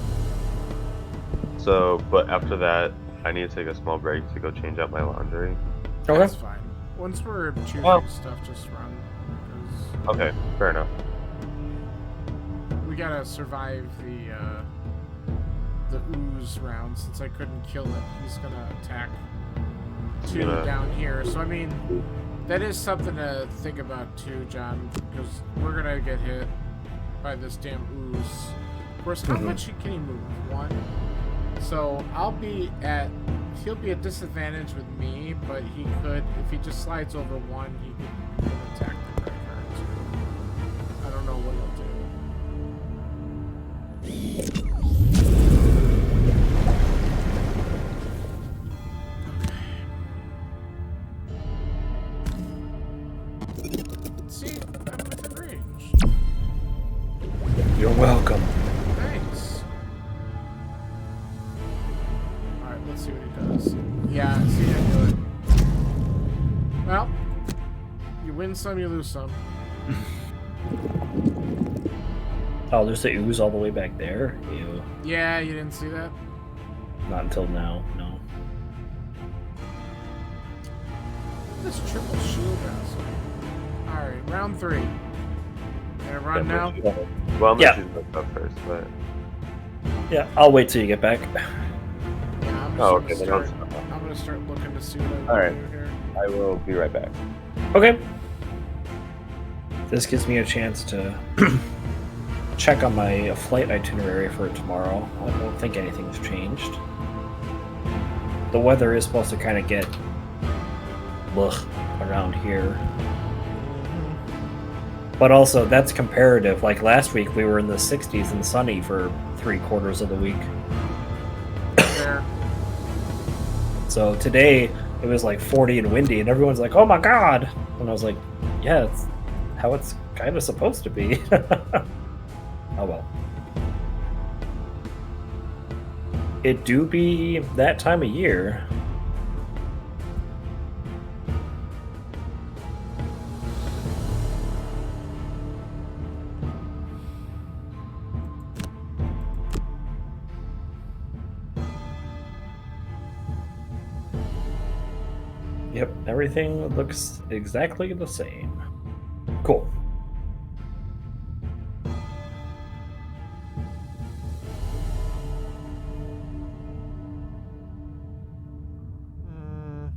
So, but after that, I need to take a small break to go change out my laundry. That's fine. Once we're choosing Well- stuff, just run. 'cause Okay, fair enough. we gotta survive the ooze round. Since I couldn't kill it, he's gonna attack two Gonna- down here. So I mean, that is something to think about too, John, because we're gonna get hit by this damn ooze. Of course, how much can he move? One. So he'll be at disadvantage with me, but he could, if he just slides over one, he could attack the credit card too. I don't know what he'll do. See, I'm within range. You're welcome. Thanks. Alright, let's see what he does. Yeah, see, I do it. Well, you win some, you lose some. Oh, there's the ooze all the way back there? Ew. Yeah, you didn't see that? Not until now, no. This triple shield asshole. Alright, round 3. Gonna run now? Well, I'm Yeah. gonna choose myself first, but Yeah, I'll wait till you get back. Yeah, I'm just oh, gonna okay, then start, I'll. I'm gonna start looking to see what I can Alright. do here. I will be right back. Okay. This gives me a chance to check on my flight itinerary for tomorrow. I don't think anything's changed. The weather is supposed to kind of get around here. But also, that's comparative. Like last week, we were in the 60s and sunny for 3/4 of the week. There. So today, it was like 40 and windy, and everyone's like, oh my god! And I was like, yeah, it's how it's kind of supposed to be. Oh well. It do be that time of year. Yep, everything looks exactly the same. Cool. Mm.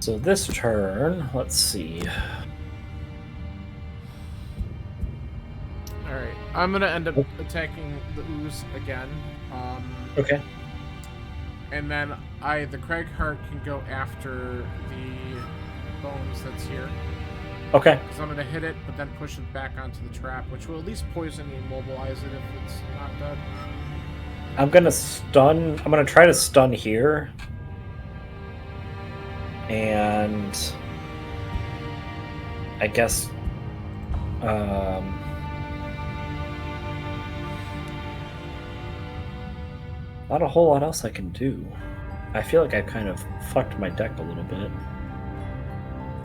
So this turn, let's see. Alright, I'm gonna end up attacking the ooze again. Okay. And then the Craig Hart can go after the bones that's here. Okay. Because I'm gonna hit it, but then push it back onto the trap, which will at least poison and immobilize it if it's not dead. I'm gonna stun. I'm gonna try to stun here. And I guess not a whole lot else I can do. I feel like I've kind of fucked my deck a little bit.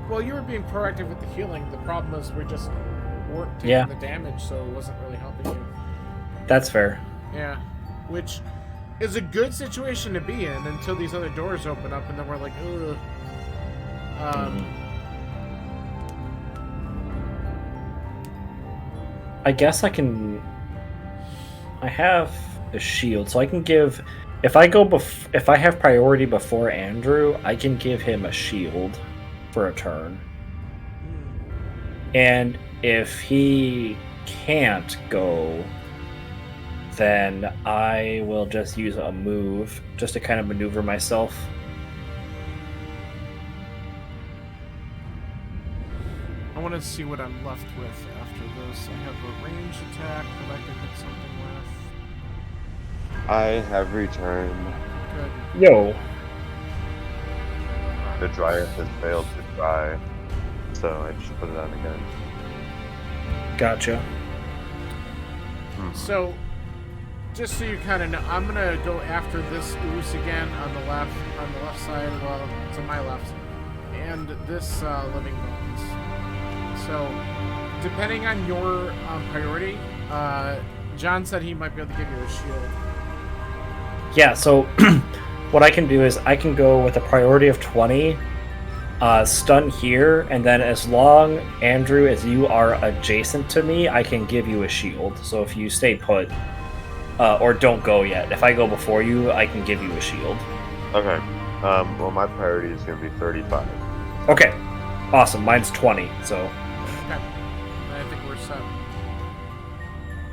Well, you were being proactive with the healing. The problem is we just weren't taking Yeah. the damage, so it wasn't really helping you. That's fair. Yeah. Which is a good situation to be in until these other doors open up, and then we're like, ugh. I guess I can. I have a shield, so I can give. If I go if I have priority before Andrew, I can give him a shield for a turn. And if he can't go, then I will just use a move just to kind of maneuver myself. I want to see what I'm left with after this. I have a range attack that I can hit something with. I have returned. Good. Yo, The dryer has failed to dry, so I just put it on again. gotcha. So, just so you kind of know, I'm gonna go after this ooze again on the left side, well, to my left, and this living bones. So, depending on your priority, John said he might be able to give you a shield. Yeah, so what I can do is I can go with a priority of 20, stun here, and then as long, Andrew, as you are adjacent to me, I can give you a shield. So if you stay put, or don't go yet, if I go before you, I can give you a shield. Okay. Well, my priority is going to be 35. Okay, awesome. Mine's 20, so... Okay. I think we're set.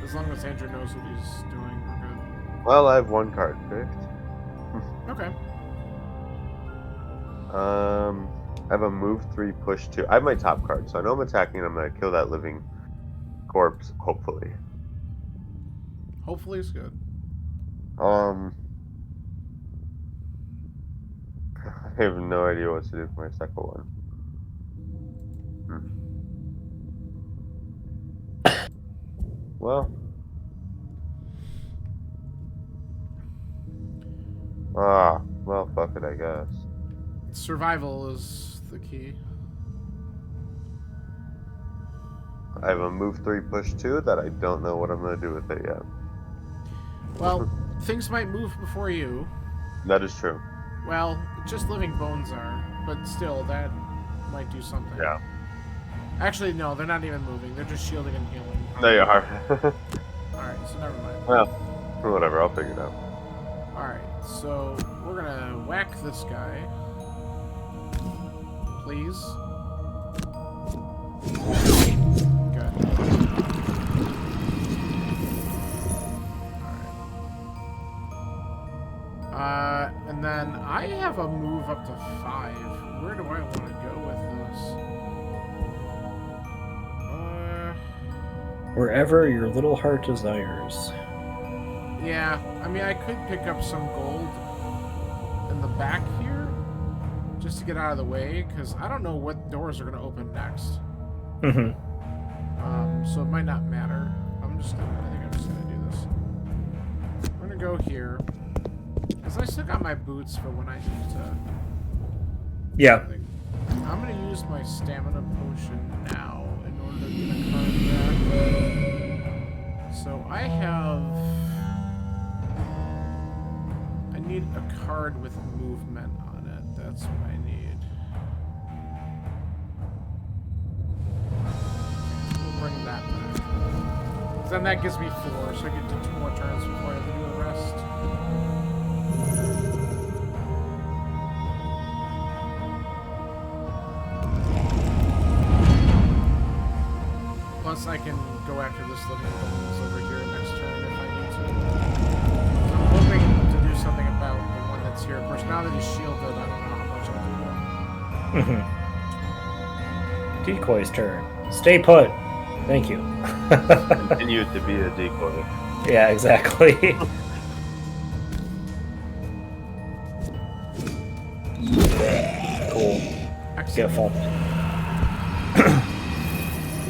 As long as Andrew knows what he's doing, we're good. Well, I have one card picked. Okay. I have a move 3, push 2. I have my top card, so I know I'm attacking. I'm going to kill that living corpse, hopefully. Hopefully it's good. I have no idea what to do for my second one. Well. Well, fuck it, I guess. Survival is the key. I have a move 3, push 2 that I don't know what I'm going to do with it yet. Well, things might move before you. That is true. Well, just living bones are, but still, that might do something. Yeah. Actually, no, they're not even moving. They're just shielding and healing. There you are. Alright, so never mind. Well, whatever, I'll figure it out. Alright, so we're gonna whack this guy. Please. Good. Alright. And then I have a move up to 5. Where do I want to go with this? Wherever your little heart desires. Yeah, I mean, I could pick up some gold in the back here just to get out of the way, because I don't know what doors are going to open next. Mm-hmm. So it might not matter. I think I'm just going to do this. I'm going to go here, because I still got my boots for when I need to... Yeah. I'm going to use my stamina potion now in order to get a card back. So I have... I need a card with movement on it. That's what I need. We'll bring that back. 'Cause then that gives me 4, so I can do 2 more turns before I have to do the rest. Plus, I can go after this living bones over here next turn if I need to. So I'm hoping to do something about the one that's here. Of course, now that he's shielded, I don't know how much I'll do. Decoy's turn. Stay put. Thank you. Continue to be a decoy. Yeah, exactly. Cool. Get a fall.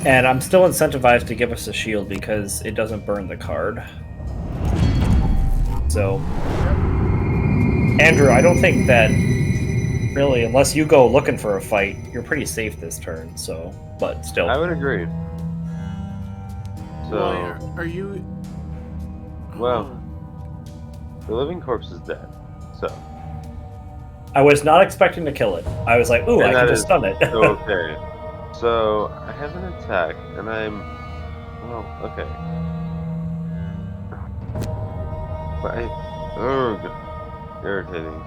And I'm still incentivized to give us a shield because it doesn't burn the card. So, Andrew, I don't think that really, unless you go looking for a fight, you're pretty safe this turn. So, but still. I would agree. So, Well, are you... well, the living corpse is dead. So, I was not expecting to kill it. I was like, ooh, And I that can just is stun it. so okay. So, I have an attack, and I'm... Well, okay. But ugh, irritating.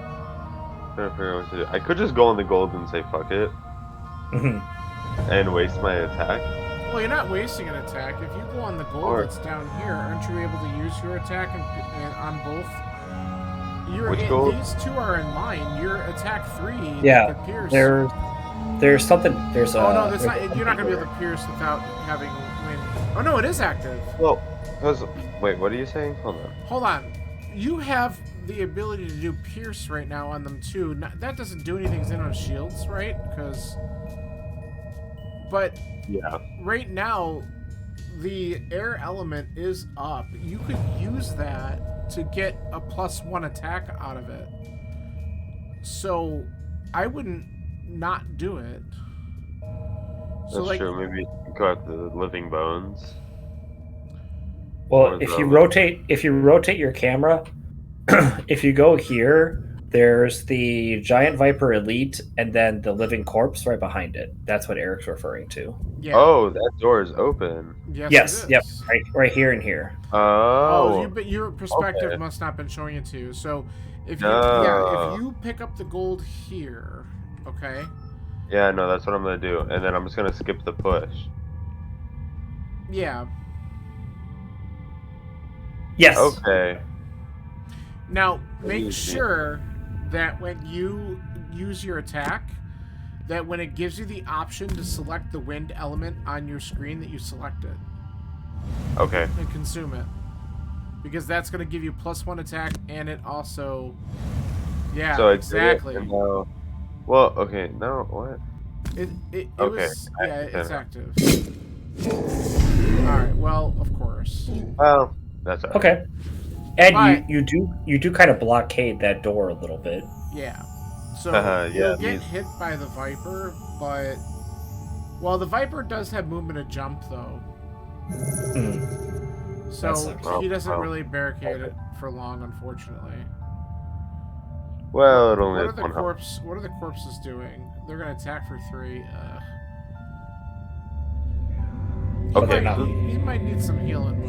Trying to figure out what to do. I could just go on the gold and say fuck it, Mhm. and waste my attack. Well, you're not wasting an attack. If you go on the gold Or- that's down here, aren't you able to use your attack on both? Which gold? These two are in line. Your attack 3 Yeah, could pierce. There's something. There's Oh no, that's there's not. You're not gonna be able to pierce without having wind. Oh no, it is active. Well, because... Wait, what are you saying? Hold on. Hold on. You have the ability to do pierce right now on them too. That doesn't do anything in on shields, right? Because... But Yeah. right now, the air element is up. You could use that to get a +1 attack out of it. So I wouldn't not do it. So That's like, true. Maybe go out the living bones. Well, Or if the- you rotate your camera, if you go here, there's the Giant Viper Elite and then the Living Corpse right behind it. That's what Eric's referring to. yeah. Oh, that door is open. Yes, it Yep, is. right here and here. Oh, But your perspective okay. must not been showing it to you. So if you No. if you pick up the gold here, okay? yeah, no, that's what I'm gonna do, and then I'm just gonna skip the push. Yeah. Yes. Okay. Now make Easy. sure that when you use your attack, that when it gives you the option to select the wind element on your screen, that you select it Okay. and consume it, because that's going to give you +1 attack, and it also, yeah, So I exactly. did it, and now, well, okay, no, what? It Okay, was, I yeah, it's understand. active. All right. Well, of course. Well, that's alright. Okay. And But- you do kind of blockade that door a little bit. Yeah. So Yeah, you'll get these- hit by the Viper, but well, the Viper does have movement to jump though, Hmm. so That sucks. he doesn't Oh. really barricade it for long, unfortunately. Well, it only What are has the one health. What are the corpses doing? They're gonna attack for 3. Okay. He might need some healing.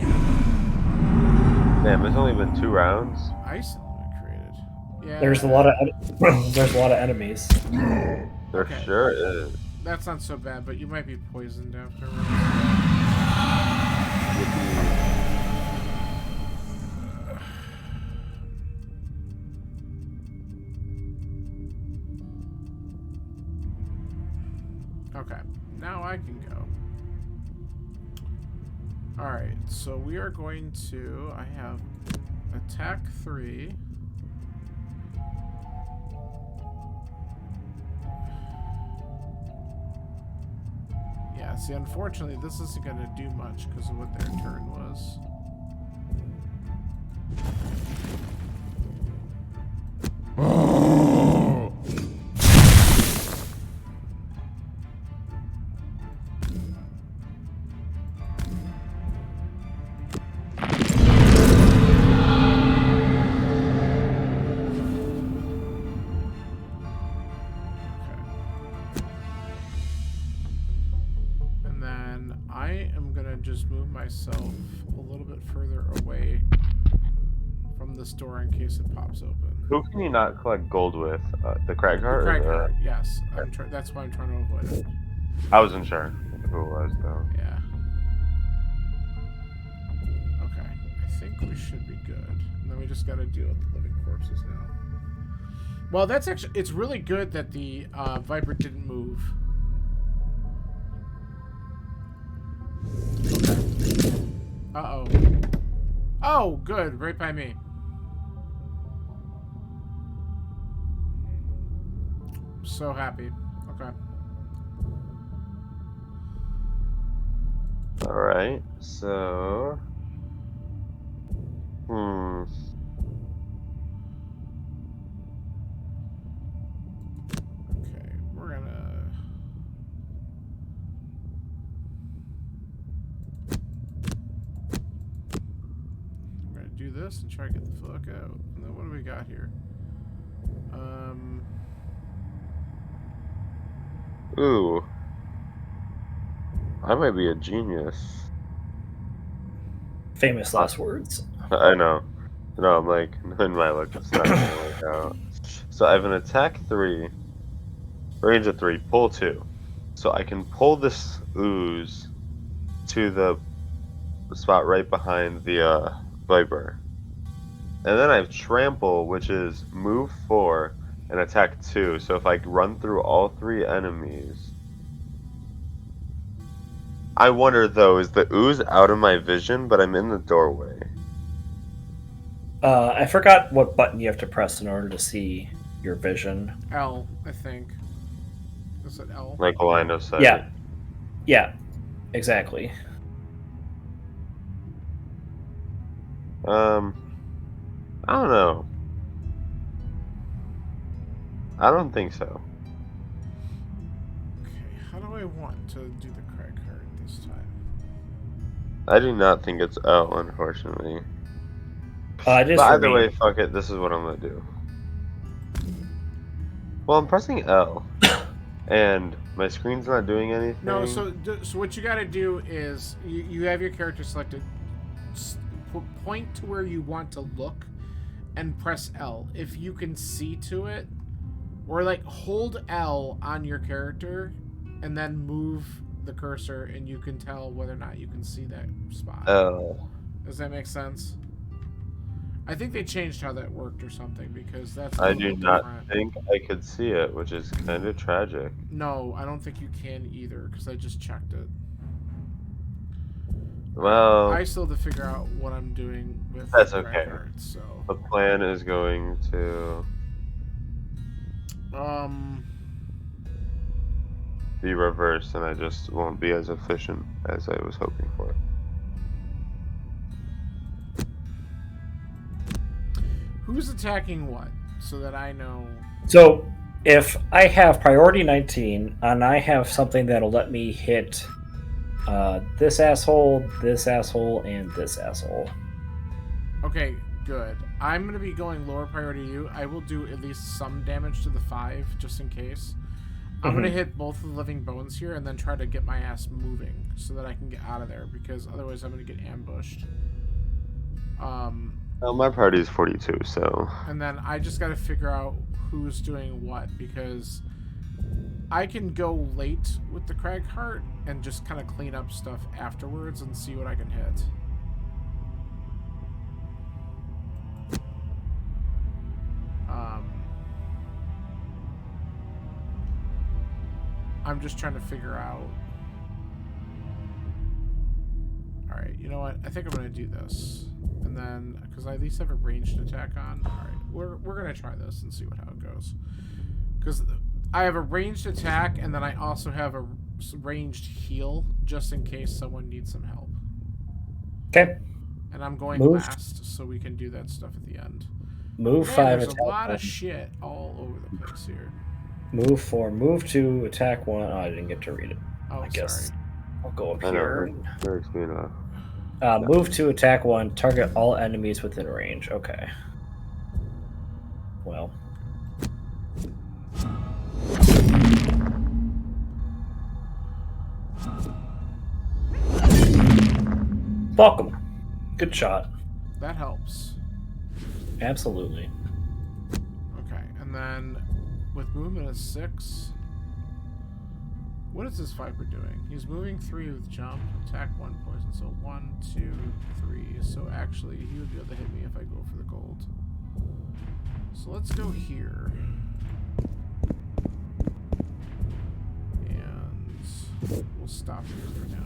Damn, it's only been 2 rounds. Ice element created. Yeah. There's a lot of there's a lot of enemies. There Okay. sure is. That's not so bad, but you might be poisoned afterwards. Okay, now I can go. Alright, so we are going to... I have attack 3. Yeah, see, unfortunately, this isn't going to do much because of what their turn was. And then I am gonna just move myself a little bit further away from this door in case it pops open. Who can you not collect gold with? The crack The card? crack or card, yes. That's why I'm trying to avoid it. I wasn't sure who it was, though. Yeah. Okay. I think we should be good. And then we just gotta deal with the living corpses now. Well, that's actually... It's really good that the Viper didn't move. Okay. Uh-oh. Oh, good. Right by me. So happy. Okay. Alright, so... Okay, we're gonna... We're gonna do this and try to get the fuck out. And then what do we got here? Ooh. I might be a genius. Famous last words. I know. No, I'm like, in my luck, it's not gonna work out. So I have an attack 3, range of 3, pull 2. So I can pull this ooze to the spot right behind the Viper. And then I have trample, which is move 4 and attack 2. So if I run through all 3 enemies. I wonder though, is the ooze out of my vision, but I'm in the doorway? I forgot what button you have to press in order to see your vision. L, I think. Is it L? Like a line of sight. Yeah. Yeah. Exactly. I don't know. I don't think so. Okay, how do I want to do the Craig card this time? I do not think it's L, unfortunately. It is But for either me. way, fuck it. This is what I'm gonna do. Well, I'm pressing L, and my screen's not doing anything. No, so what you got to do is you have your character selected. Point to where you want to look, and press L. If you can see to it, or like hold L on your character, and then move the cursor, and you can tell whether or not you can see that spot. L. Does that make sense? I think they changed how that worked or something, because that's a I little do bit not different. think I could see it, which is kind of tragic. No, I don't think you can either, because I just checked it. Well, I still have to figure out what I'm doing with That's the okay. cards, so the plan is going to be reversed, and I just won't be as efficient as I was hoping for. who's attacking what, so that I know. So if I have priority 19 and I have something that'll let me hit this asshole, and this asshole. Okay, good. I'm gonna be going lower priority to you. I will do at least some damage to the 5, just in case. I'm gonna hit both of the living bones here, and then try to get my ass moving so that I can get out of there, because otherwise I'm gonna get ambushed. Well, my priority is 42, so And then I just got to figure out who's doing what, because I can go late with the Crag Heart and just kind of clean up stuff afterwards and see what I can hit. I'm just trying to figure out. Alright, you know what? I think I'm going to do this. And then, because I at least have a ranged attack on. Alright, we're going to try this and see how it goes. Because I have a ranged attack, and then I also have a ranged heal, just in case someone needs some help. Okay. And I'm going Move. last, so we can do that stuff at the end. Move Man, 5 there's attack a lot 1. of shit all over the place here. Move 4, move 2, attack 1. Oh, I didn't get to read it. Oh, I guess sorry. I'll go up I here. know. Eric's being a Move 2, attack 1, target all enemies within range. Okay. Well. Welcome. Good shot. That helps. Absolutely. Okay, and then with movement of 6, what is this Viper doing? He's moving 3 with jump, attack 1, poison. So 1, 2, 3. So actually, he would be able to hit me if I go for the gold. So let's go here. And we'll stop here for now.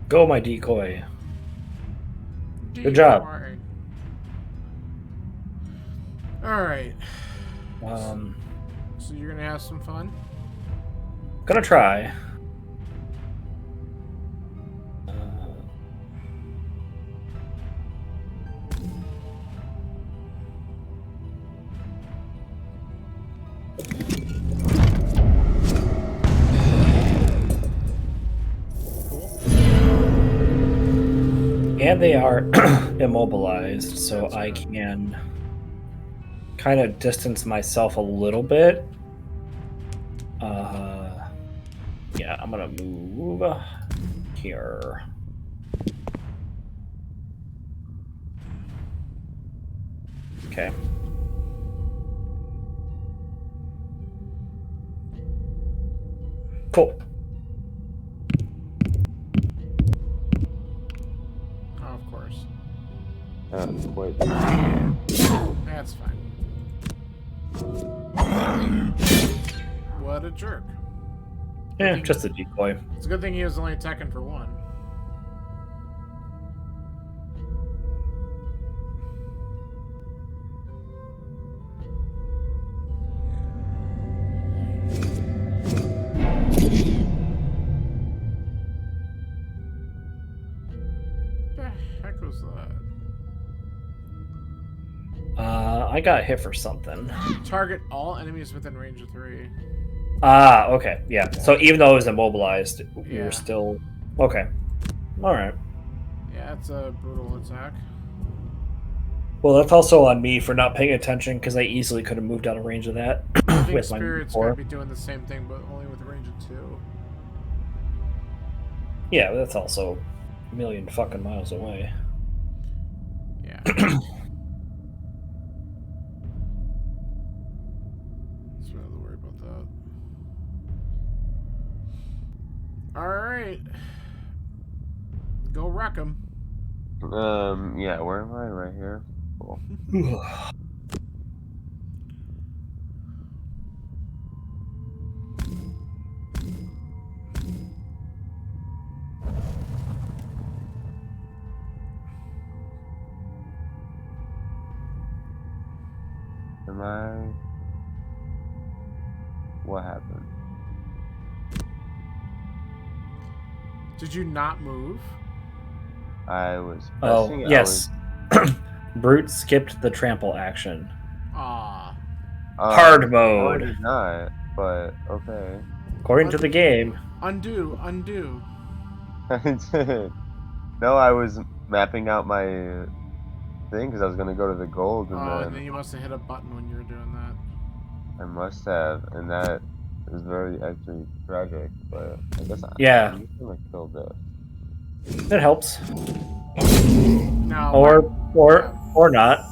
Go, my decoy. Good job. Alright. Um, So you're gonna have some fun? gonna try. And they are immobilized, so That's I good. can kind of distance myself a little bit. Yeah, I'm gonna move here. Okay. Cool. Oh, of course. quite. That's fine. What a jerk. Yeah, just a decoy. It's a good thing he was only attacking for 1. heck was that? I got hit for something. Target all enemies within range of 3. Ah, okay, yeah. So even though it was immobilized, we Yeah. were still okay. All right. Yeah, it's a brutal attack. Well, that's also on me for not paying attention because I easily could have moved out of range of that. Living With my Spirit's four. gonna be doing the same thing, but only with a range of 2. Yeah, but that's also a million fucking miles away. Yeah. Let's rather worry about that. Alright. Go wreck him. Yeah, where am I? Right here. Cool. Am I? What happened? Did you not move? I was Oh, pressing. yes. Brute skipped the trample action. Ah. Hard No, I mode. did not. But okay. According to the game. Undo. I did. No, I was mapping out my thing because I was gonna go to the gold, and Oh, then and then you must have hit a button when you were doing that. I must have, and that is very actually tragic. But I guess Yeah. I'm just gonna kill this. It helps. Now, Or not.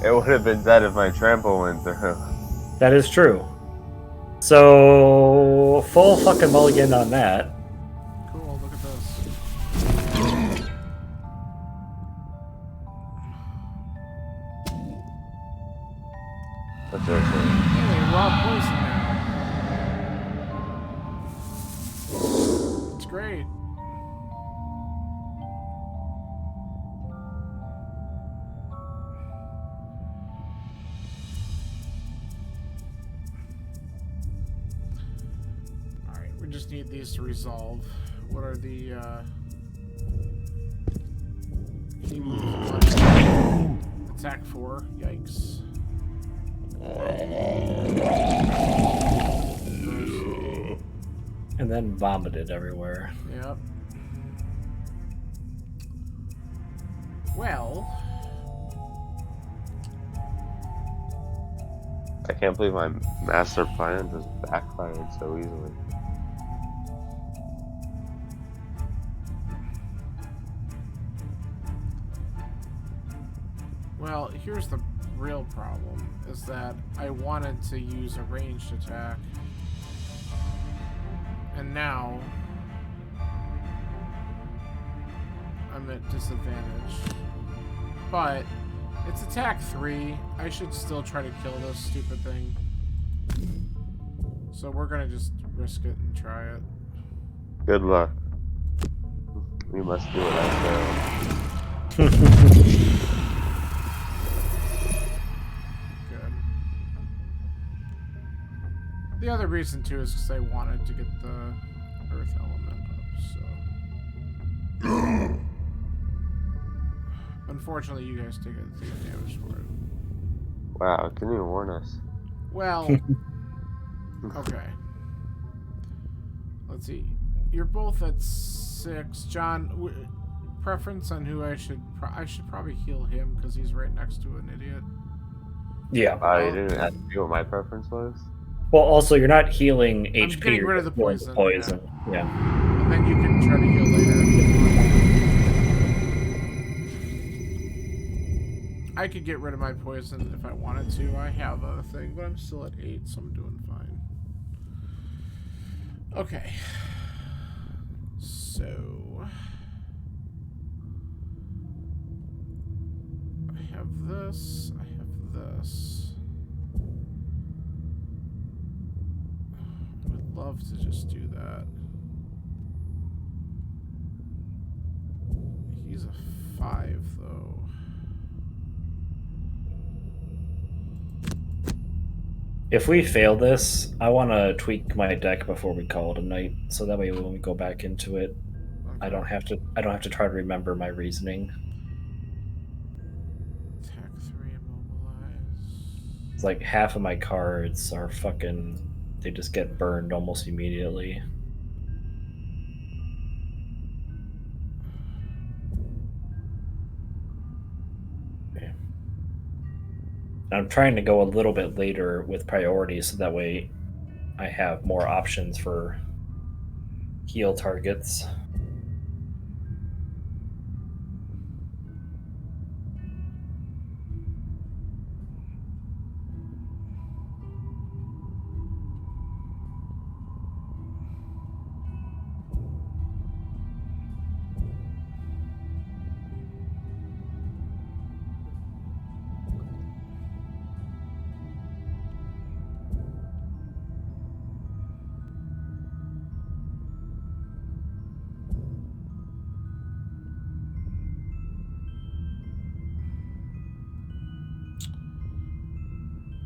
It would have been dead if my trample went through. That is true. So full fucking mulligan on that. cool. Look at this. What's this? Hey, raw poison now. It's great. Alright, we just need these to resolve. What are the, he moves one. Attack 4. Yikes. And then vomited everywhere. Yep. Well, I can't believe my master plan just backfired so easily. well, here's the real problem, is that I wanted to use a ranged attack. And now I'm at disadvantage. But it's attack 3. I should still try to kill this stupid thing. So we're gonna just risk it and try it. Good luck. We must do it ourselves. Good. The other reason too is because I wanted to get the earth element up, so. Unfortunately, you guys take it 0 damage for it. Wow, can you warn us? Well, okay. Let's see. You're both at 6. John, preference on who I should probably heal him because he's right next to an idiot. Yeah. I didn't ask you what my preference was. Well, also you're not healing HP. getting you're rid of the healing poison, Yeah. And then you can try to heal later. I could get rid of my poison if I wanted to. I have a thing, but I'm still at 8, so I'm doing fine. Okay. So I have this. I have this. I would love to just do that. He's a 5, though. If we fail this, I want to tweak my deck before we call it a night, so that way when we go back into it, I don't have to try to remember my reasoning. Attack 3 immobilize. It's like half of my cards are fucking. They just get burned almost immediately. Okay. I'm trying to go a little bit later with priorities so that way I have more options for heal targets.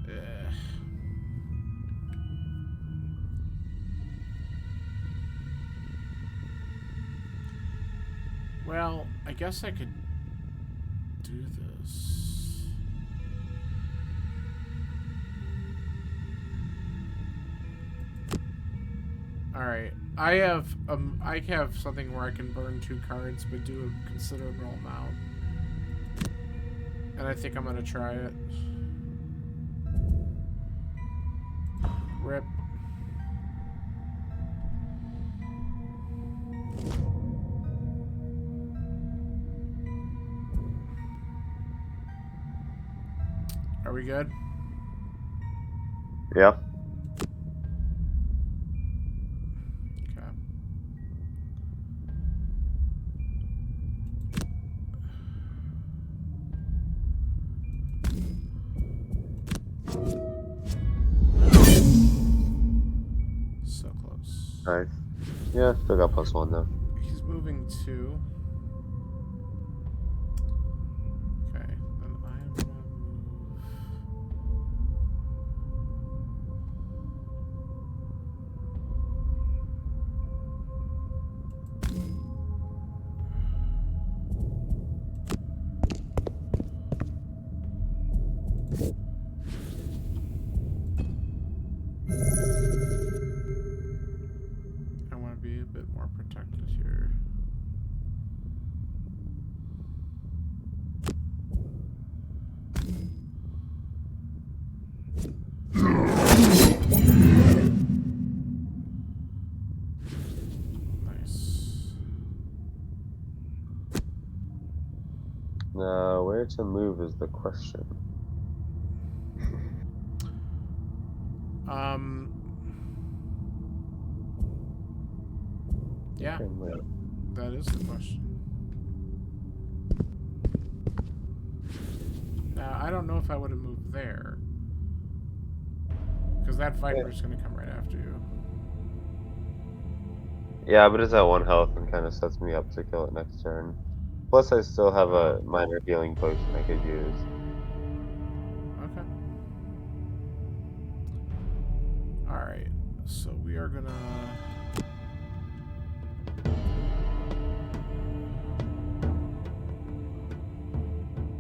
Ugh. Well, I guess I could do this. Alright. I have something where I can burn 2 cards but do a considerable amount. And I think I'm gonna try it. Rip. Are we good? Yeah. Okay. So close. Nice. Yeah, still got +1 though. He's moving 2. Okay, then I'm gonna move. I want to be a bit more protected here. Nice. Now, where to move is the question. Yeah, And where? that is the question. Now, I don't know if I would have moved there. Because that Viper's going to come right after you. Yeah, but it's at 1 health and kind of sets me up to kill it next turn. Plus, I still have a minor healing potion I could use. Okay. Alright, so we are gonna...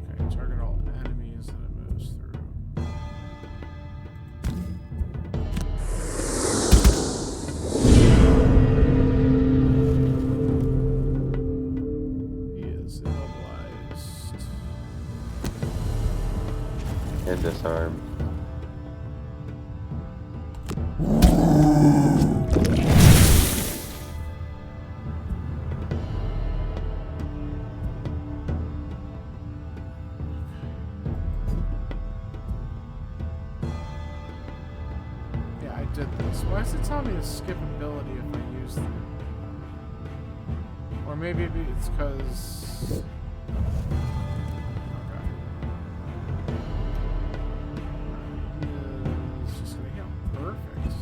Okay, target all enemies that it moves through. He is immobilized. And disarmed. Yeah, I did this. Why does it tell me to skip ability if I use them? Or maybe it's because... It's just gonna heal. Perfect.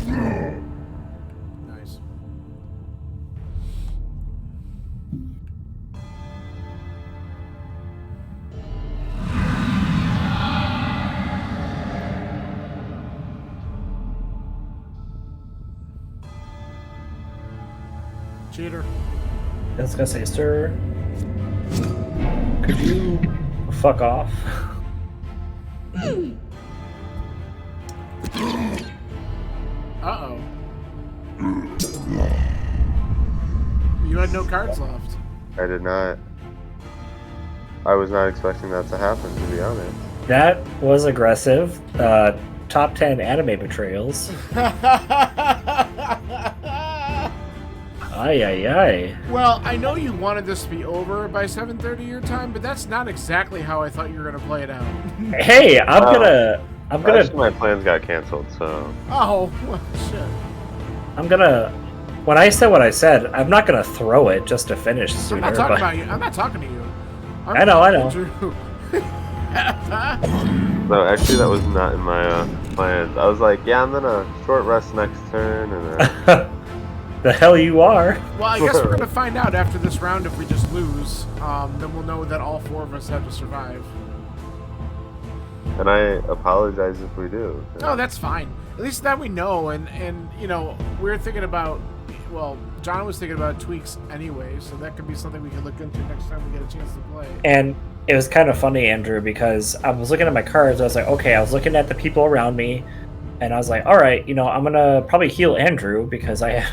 Okay. Nice. Cheater. I was gonna say, sir, could you fuck off? Uh-oh. You had no cards left. I did not. I was not expecting that to happen, to be honest. That was aggressive. Top 10 anime betrayals. Ay, ay, ay. Well, I know you wanted this to be over by 7:30 your time, but that's not exactly how I thought you were gonna play it out. Hey, I'm gonna Actually, my plans got canceled, so... Oh, well, shit. when I said what I said, I'm not gonna throw it just to finish I'm sooner. not talking but about you. I'm not talking to you. I know. No, actually, that was not in my plans. I was like, yeah, I'm gonna short rest next turn, and then... The hell you are. Well, I guess we're gonna find out after this round if we just lose. Then we'll know that all 4 of us had to survive. And I apologize if we do. No, that's fine. At least that we know, and you know, we're thinking about, well, John was thinking about tweaks anyway, so that could be something we can look into next time we get a chance to play. And it was kind of funny, Andrew, because I was looking at my cards. I was like, okay, I was looking at the people around me, and I was like, all right, you know, I'm gonna probably heal Andrew because I.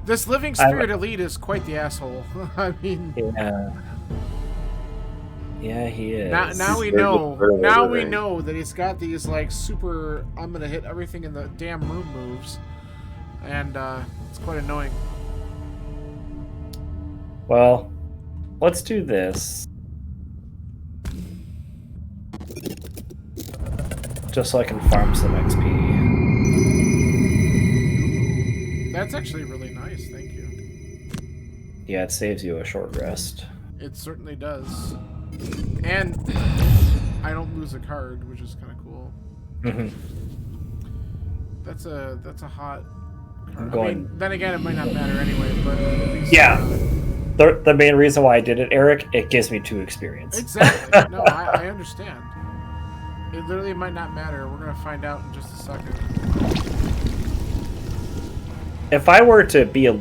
This Living Spirit Elite is quite the asshole. I mean, yeah, he is. now we know. Now we know that he's got these like super. I'm gonna hit everything in the damn room moves, and it's quite annoying. Well, let's do this. Just so I can farm some XP. That's actually really nice, thank you. Yeah, it saves you a short rest. It certainly does. And I don't lose a card, which is kind of cool. Mm-hmm. That's a hot card. Going... I mean, then again, it might not matter anyway, but at least, yeah. The main reason why I did it, Eric, it gives me 2 experience. Exactly. No, I understand. It literally might not matter. We're going to find out in just a second. If I were to be a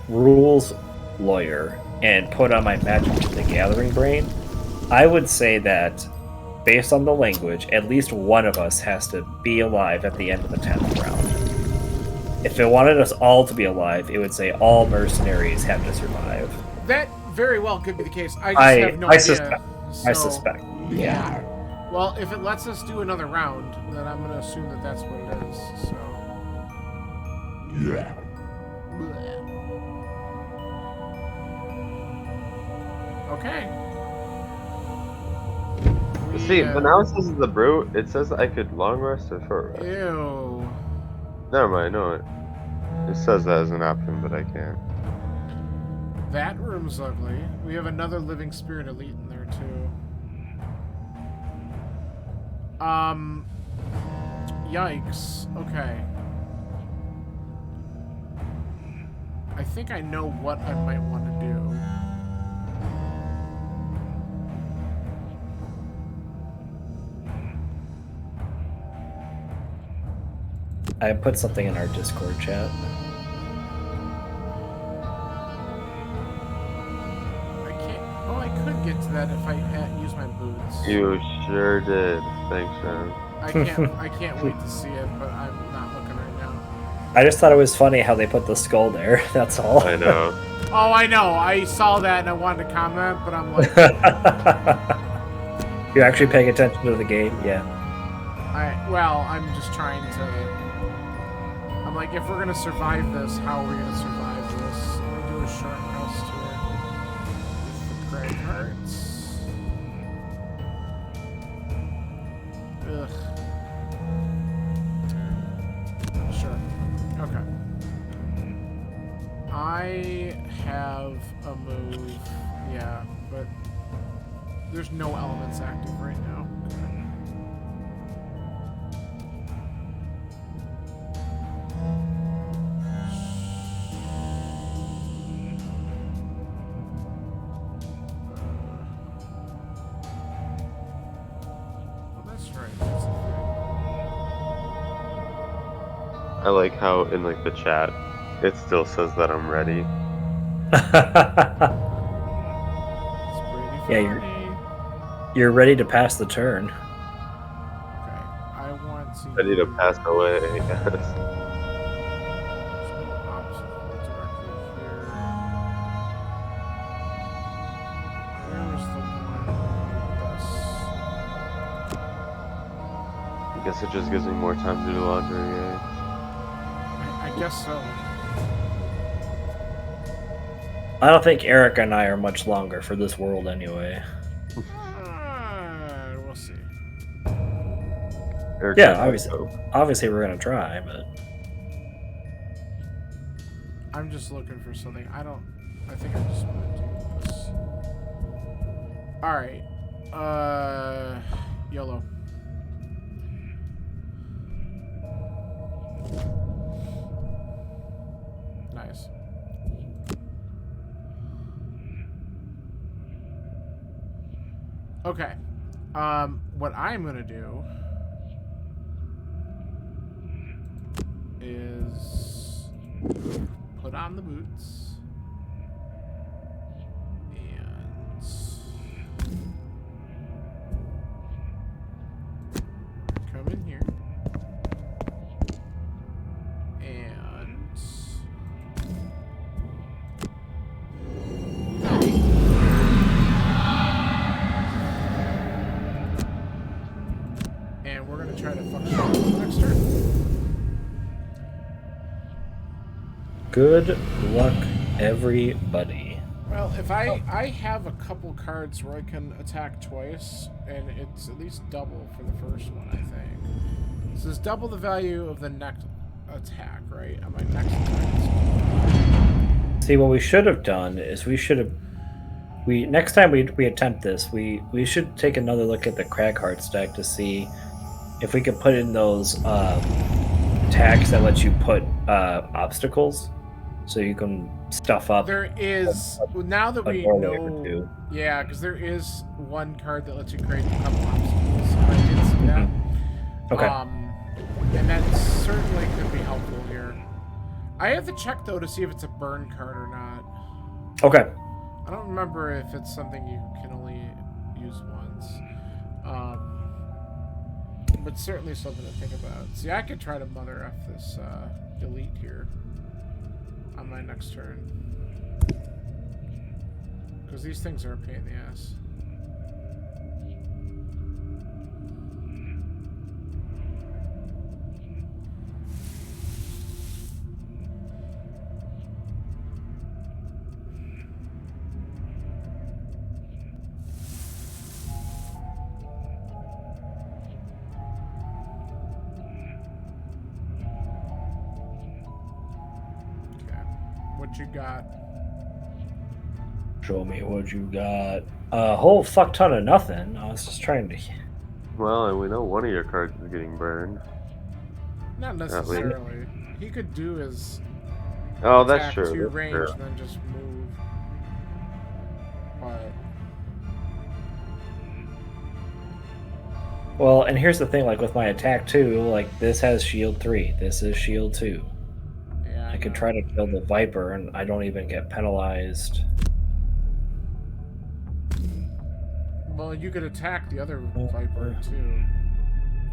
rules lawyer and put on my Magic the Gathering brain, I would say that, based on the language, at least one of us has to be alive at the end of the 10th round. If it wanted us all to be alive, it would say all mercenaries have to survive. That very well could be the case. I just have no idea. I suspect. Yeah. Well, if it lets us do another round, then I'm going to assume that that's what it is. So. Yeah. Okay. See, but now it says the brute. It says I could long rest or short rest. Ew. Never mind, no. It says that as an option, but I can't. That room's ugly. We have another Living Spirit Elite in there, too. Yikes. Okay. I think I know what I might want to do. I put something in our Discord chat. I can't. Oh, I could get to that if I use my boots. You sure did. Thanks, man. I can't. I can't wait to see it, but I'm not looking right now. I just thought it was funny how they put the skull there. That's all. I know. Oh, I know. I saw that and I wanted to comment, but I'm like, You're actually paying attention to the game, yeah. well, I'm just trying to. I'm like, if we're gonna survive this, how are we gonna survive this? I'm gonna do a short rest here. With the Craig Hearts. Ugh. Sure. Okay. I have a move, yeah, but there's no elements active right now. Okay. I like how in like the chat, it still says that I'm ready. It's pretty Yeah, funny. You're ready to pass the turn. Okay, I want to. Ready to pass away, I guess. There's no obstacle directly here. Where's the one with us? I guess it just gives me more time to do laundry, yeah. I guess so. I don't think Eric and I are much longer for this world anyway. We'll see. Eric, Yeah, can obviously we're gonna try, but I'm just looking for something. I think I just want to do this. Alright. Yellow. Nice. Okay. What I'm gonna do is put on the boots and come in here and we're gonna try to fuck shit up the next turn. good luck, everybody. Well, if I have a couple cards where I can attack twice, and it's at least double for the first one, I think. This is double the value of the next attack, right? On my next attack. See, what we should have done is next time we attempt this, we should take another look at the Crag Heart stack to see if we could put in those tags that let you put obstacles, so you can stuff up. There is, now that a we doorway or know, two. yeah, because there is one card that lets you create a couple obstacles. I did see that. Okay. And that certainly could be helpful here. I have to check though to see if it's a burn card or not. Okay. I don't remember if it's something you can only use once. But certainly something to think about. See, I could try to mother F this delete here on my next turn. Because these things are a pain in the ass. What you got? Show me what you got. A whole fuck ton of nothing. I was just trying to. Well, and we know one of your cards is getting burned. Not necessarily. He could do his Oh, that's attack true. to That's range true. and then just move. But Well, and here's the thing, like with my attack too, like this has shield 3, this is shield 2. yeah, I could know. try to kill the Viper and I don't even get penalized. Well, you could attack the other Viper too.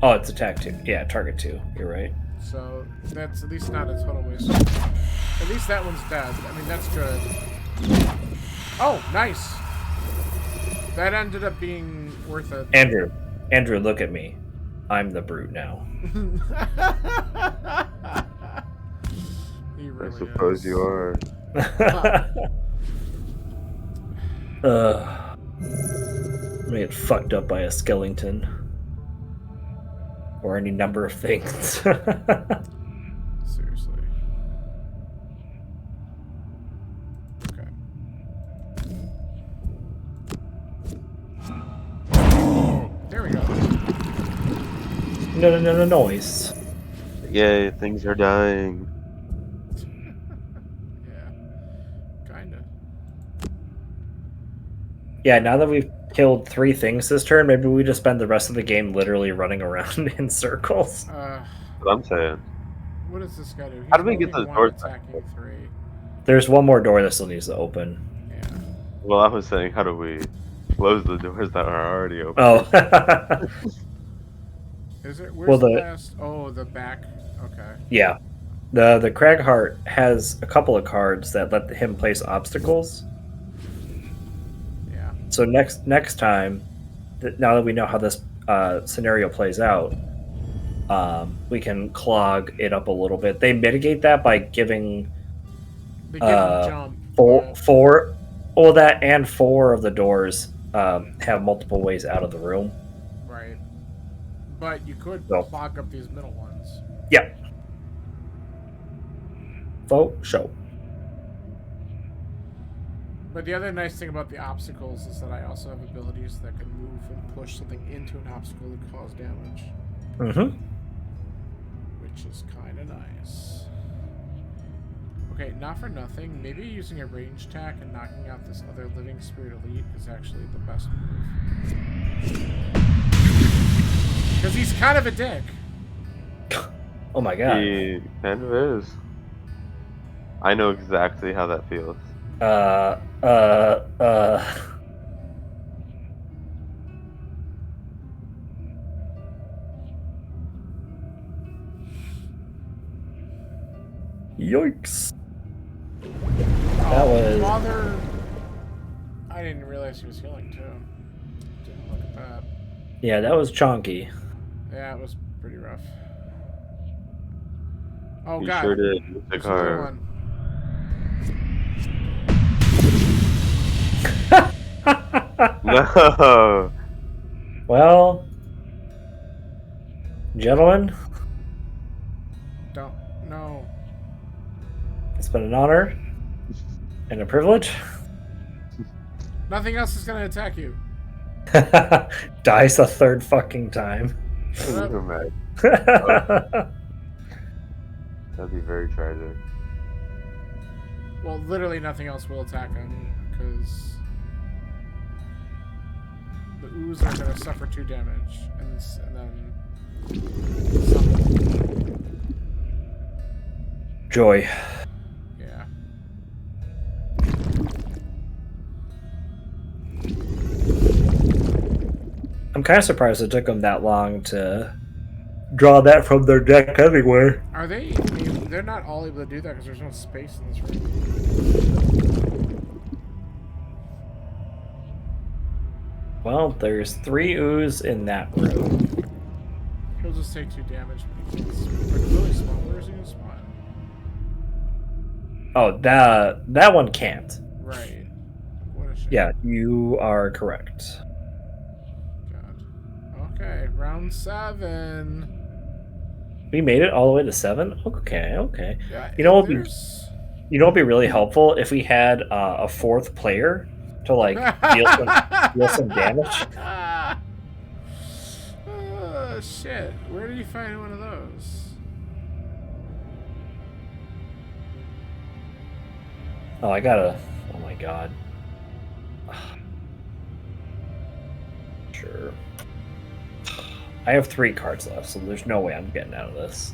Oh, it's attack 2. Yeah, target 2. You're right. So that's at least not a total waste. At least that one's dead. I mean, that's good. Oh, nice. That ended up being worth it. Andrew, look at me. I'm the brute now. He I really suppose is. you are. I'm gonna get fucked up by a skeleton. Or any number of things. Seriously. Okay. There we go. No, noise. Yay, things are dying. Yeah. Kinda. Yeah, now that we've killed 3 things this turn, maybe we just spend the rest of the game literally running around in circles. What I'm saying. What does this guy do? How do we He's get those moving doors 1, back? attacking 3. There's one more door that still needs to open. Yeah. Well, I was saying, how do we close the doors that are already open? Oh. Is it? Well, Where's the the- last? Oh, the back. Okay. Yeah. The Cragheart has a couple of cards that let him place obstacles. Yeah. So next time, now that we know how this scenario plays out, we can clog it up a little bit. They mitigate that by giving They give him jump. but- four, well, that and four of the doors have multiple ways out of the room. Right. But you could No. clog up these middle ones. Yep. Show. But the other nice thing about the obstacles is that I also have abilities that can move and push something into an obstacle to cause damage, Mm-hmm. which is kind of nice. Okay, not for nothing. Maybe using a range attack and knocking out this other living spirit elite is actually the best move. Because he's kind of a dick. Oh my god. He kind of is. I know exactly how that feels. Yikes. Oh, was- Mother... I didn't realize he was healing too. Didn't look at that. Yeah, that was chonky. Yeah, it was pretty rough. Oh He god. sure did. It's a There's another card. one. No. Well, gentlemen, Don't. No. it's been an honor and a privilege. Nothing else is gonna attack you. Dies a third fucking time. You're mad. That'd be very tragic. Well, literally nothing else will attack him because the ooze are gonna suffer 2 damage, and then something. Joy. Yeah. I'm kind of surprised it took them that long to draw that from their deck anyway. Are they? They're not all able to do that because there's no space in this room. Well, there's 3 ooze in that room. He'll just take 2 damage, but he's like really small. Where is he gonna spawn? Oh, that one can't. Right. What a shame. Yeah, you are correct. God. Okay, round 7. We made it all the way to 7. Okay. Yeah, You know what would be- there's- You know, what'd be really helpful if we had a 4th player to like deal some damage. Oh, shit. Where did you find one of those? Oh, I gotta. Oh my god. Sure. I have 3 cards left, so there's no way I'm getting out of this.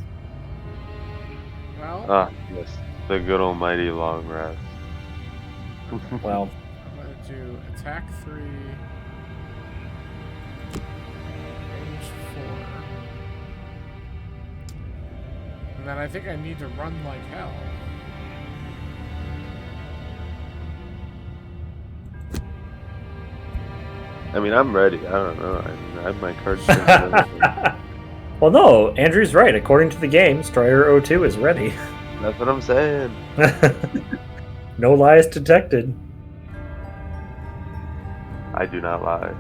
Well, Ah, yes. The good almighty long rest. Well, I'm gonna do attack 3, range 4, and then I think I need to run like hell. I mean, I'm ready. I don't know. I mean, I have my cards. printed and everything. well, no, Andrew's right. According to the game, Strider 02 is ready. That's what I'm saying. No lies detected. I do not lie.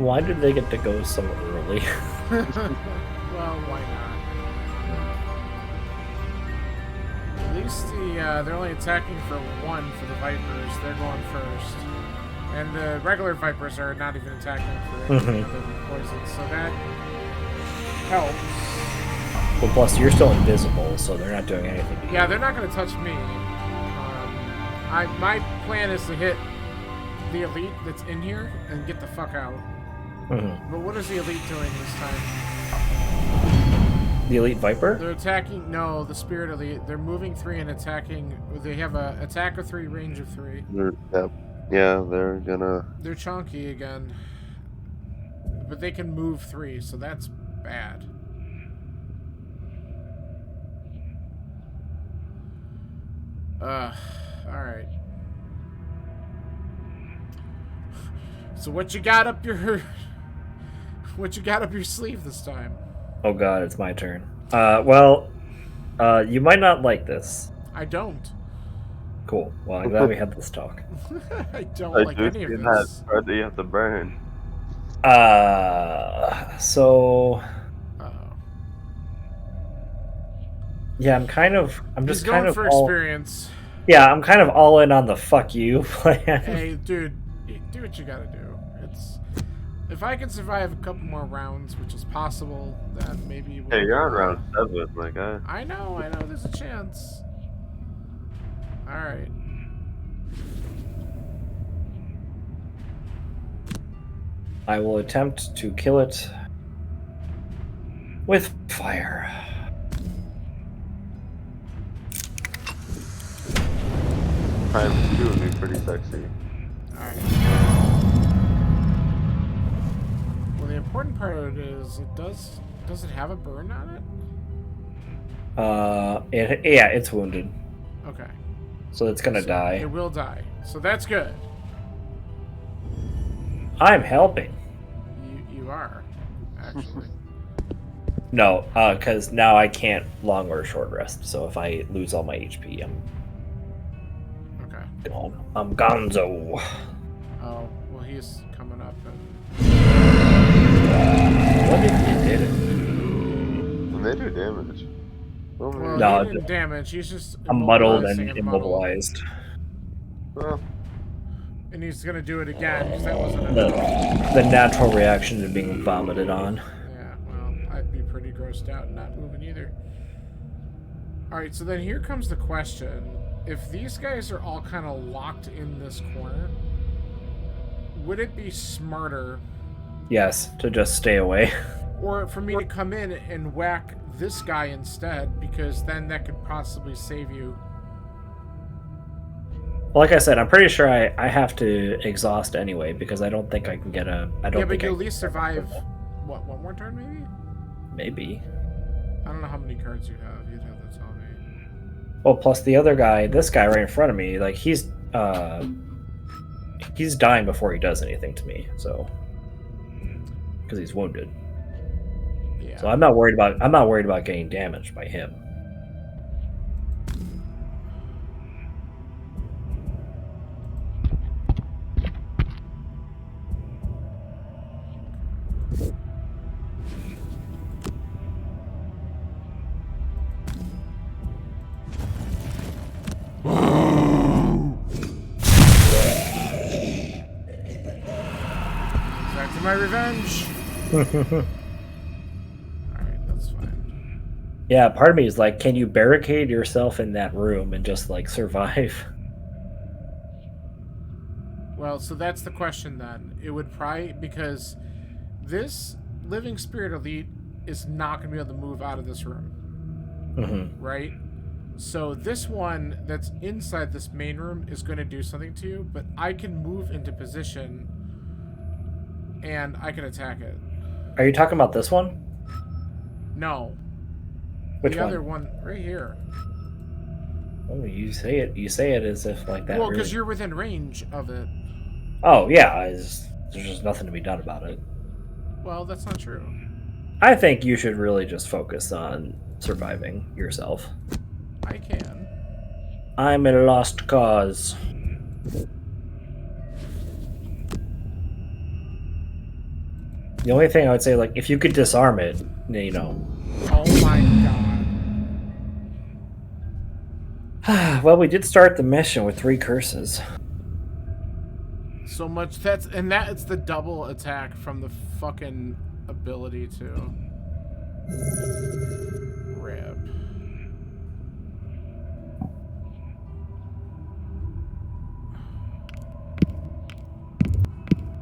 Why did they get to go so early? Well, why not? At least they're only attacking for one for the Vipers. They're going first. And the regular Vipers are not even attacking for anything other than poison, so that helps. Well, plus you're still invisible, so they're not doing anything to you. Yeah, they're not going to touch me. My plan is to hit the elite that's in here and get the fuck out. But what is the elite doing this time? The Elite Viper? They're attacking. No, the Spirit Elite. They're moving 3 and attacking. They have a attack of 3, range of 3. Yeah, they're gonna. They're chunky again, but they can move 3, so that's bad. All right. So what you got up your sleeve this time? Oh god, it's my turn. Well, you might not like this. I don't. Cool. Well, I'm glad we had this talk. I don't like any of see this. that card that you have to burn. So Uh-oh. yeah, I'm He's just going kind of for all, experience. yeah, I'm kind of all in on the fuck you plan. Hey, dude, do what you gotta do. If I can survive a couple more rounds, which is possible, then maybe we'll... Hey, you're on round 7, my guy. I know, there's a chance. Alright. I will attempt to kill it with fire. Prime 2 would be pretty sexy. Alright. Well, the important part of it is does it have a burn on it? Yeah, it's wounded, Okay. so it's gonna die. It will die. So that's good. I'm helping. You are, actually. No, because now I can't long or short rest. So if I lose all my HP, I'm Okay. gone. I'm gonzo. Oh, well, he's coming up and... What if you did it? And they do damage. Oh, Well, No, he didn't damage. He's just I'm muddled and immobilizing muddled. immobilized. well, And he's gonna do it again because that wasn't enough. The natural reaction to being vomited on. Yeah, well, I'd be pretty grossed out and not moving either. Alright, so then here comes the question. If these guys are all kind of locked in this corner, would it be smarter Yes, to just stay away. or for me to come in and whack this guy instead? Because then that could possibly save you. Well, like I said, I'm pretty sure I have to exhaust anyway because I don't think I can get a. I don't Yeah, but think you'll I at least survive, what, one more turn maybe? Maybe. I don't know how many cards you have. You'd have to tell me. Well, plus the other guy, this guy right in front of me, like he's dying before he does anything to me, so because he's wounded. Yeah. So I'm not worried about getting damaged by him. Back to my revenge. Alright, that's fine. Yeah, part of me is like, can you barricade yourself in that room and just like survive? Well, so that's the question then. It would probably, because this Living Spirit Elite is not going to be able to move out of this room. Right? So this one that's inside this main room is going to do something to you, but I can move into position and I can attack it. Are you talking about this one? No. Which the one? other one right here. Oh, you say it as if like that. Well, really... because you're within range of it. Oh yeah, there's just nothing to be done about it. Well, that's not true. I think you should really just focus on surviving yourself. I can. I'm a lost cause. The only thing I would say, like, if you could disarm it, you know. Oh my god. Well, we did start the mission with 3 curses. So much it's the double attack from the fucking ability to rip.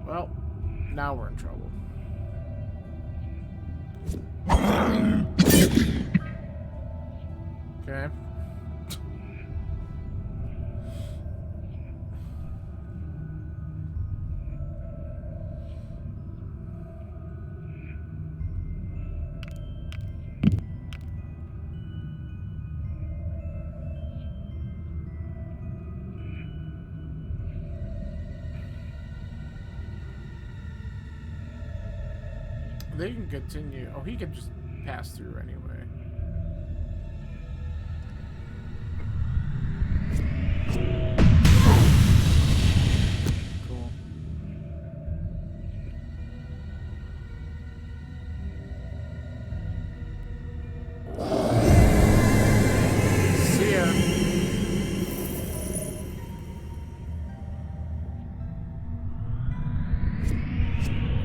Well, now we're in trouble. Okay. They can continue. Oh, he can just pass through anyway. Cool. See ya.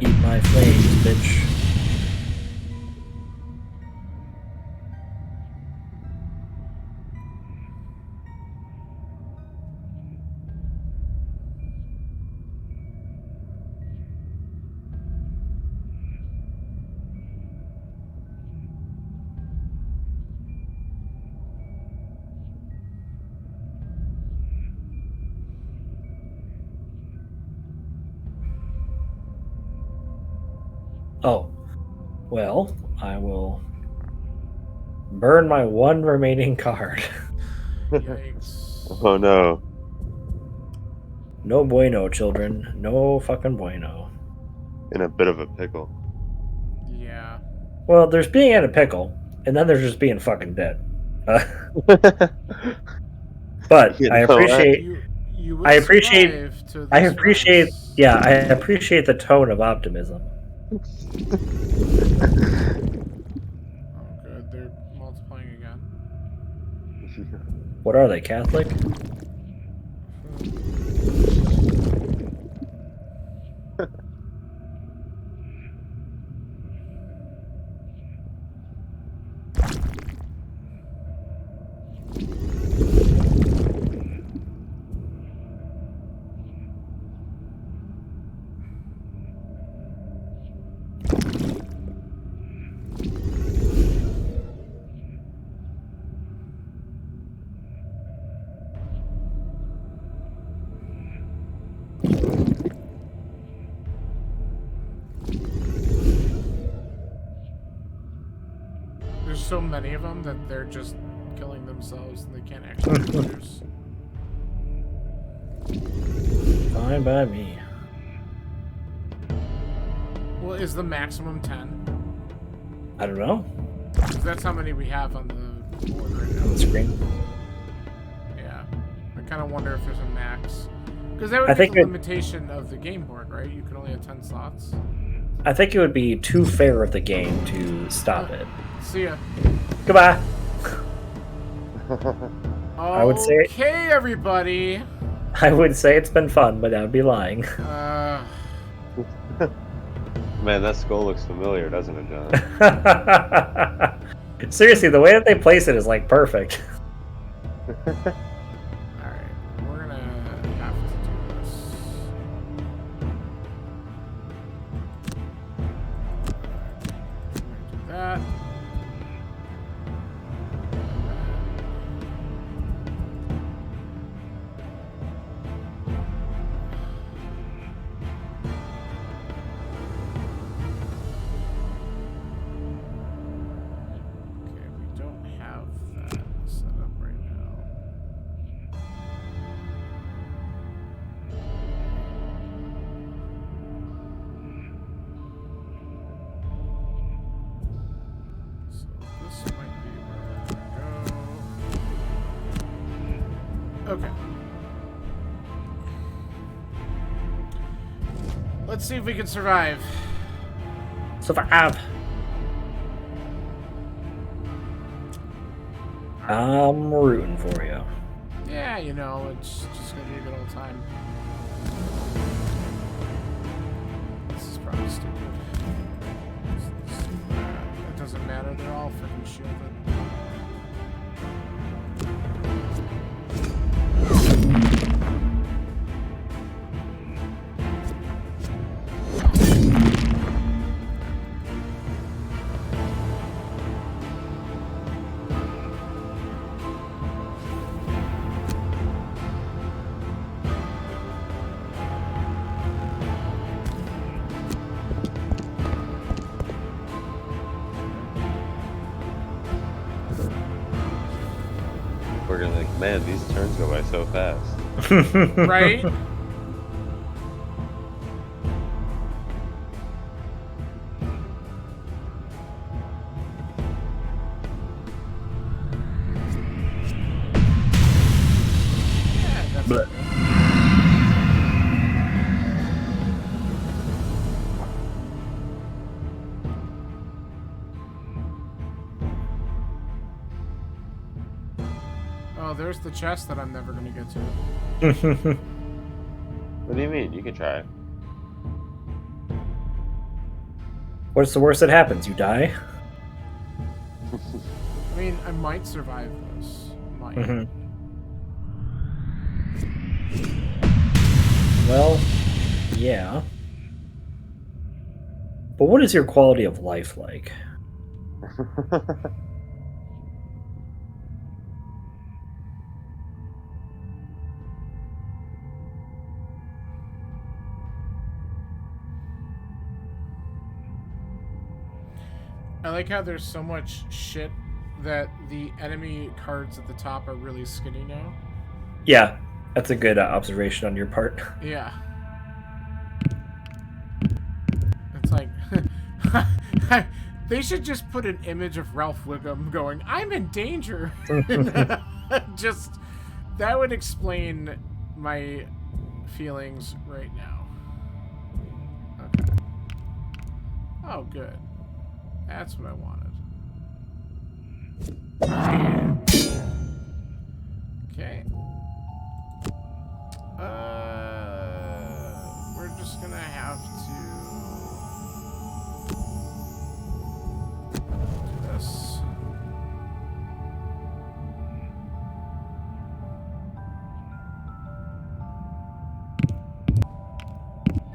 Eat my flames, bitch. Oh, well, I will burn my 1 remaining card. Yikes. Oh no. No bueno, children. No fucking bueno. In a bit of a pickle. Yeah. Well, there's being in a pickle, and then there's just being fucking dead. But You I know what? appreciate, You will I appreciate- survive to I this appreciate, premise. yeah, I appreciate the tone of optimism. Oh, good. They're multiplying again. What are they, Catholic? There's so many of them that they're just killing themselves and they can't actually produce. Fine by me. Well, is the maximum 10? I don't know. 'Cause that's how many we have on the board right On the now. screen. Yeah. I kind of wonder if there's a max. Because that would I be think the it- limitation of the game board, right? You can only have 10 slots. I think it would be too fair of the game to stop it. See ya. Goodbye. I would say- Okay, everybody. I would say it's been fun, but I'd be lying. Man, that skull looks familiar, doesn't it, John? Seriously, the way that they place it is like perfect. Alright, we're gonna have to do this. We're gonna do that. Okay, we don't have that set up right now. So this might be where we're gonna go. Okay. Let's see if we can survive. Survive. I'm rooting for you. Yeah, you know, it's just gonna be a good old time. This is probably stupid. It doesn't matter, they're all freaking shielded. We're gonna like, man, these turns go by so fast. Right? Yeah, that's But- okay. Oh, there's the chest that I'm never gonna get to. What do you mean? You can try. What's the worst that happens? You die? I mean, I might survive this. Might. Mhm. Well, yeah. But what is your quality of life like? I like how there's so much shit that the enemy cards at the top are really skinny now. Yeah, that's a good observation on your part. Yeah. It's like they should just put an image of Ralph Wiggum going, "I'm in danger." Just that would explain my feelings right now. Okay. Oh, good. That's what I wanted. Okay. We're just gonna have to do this.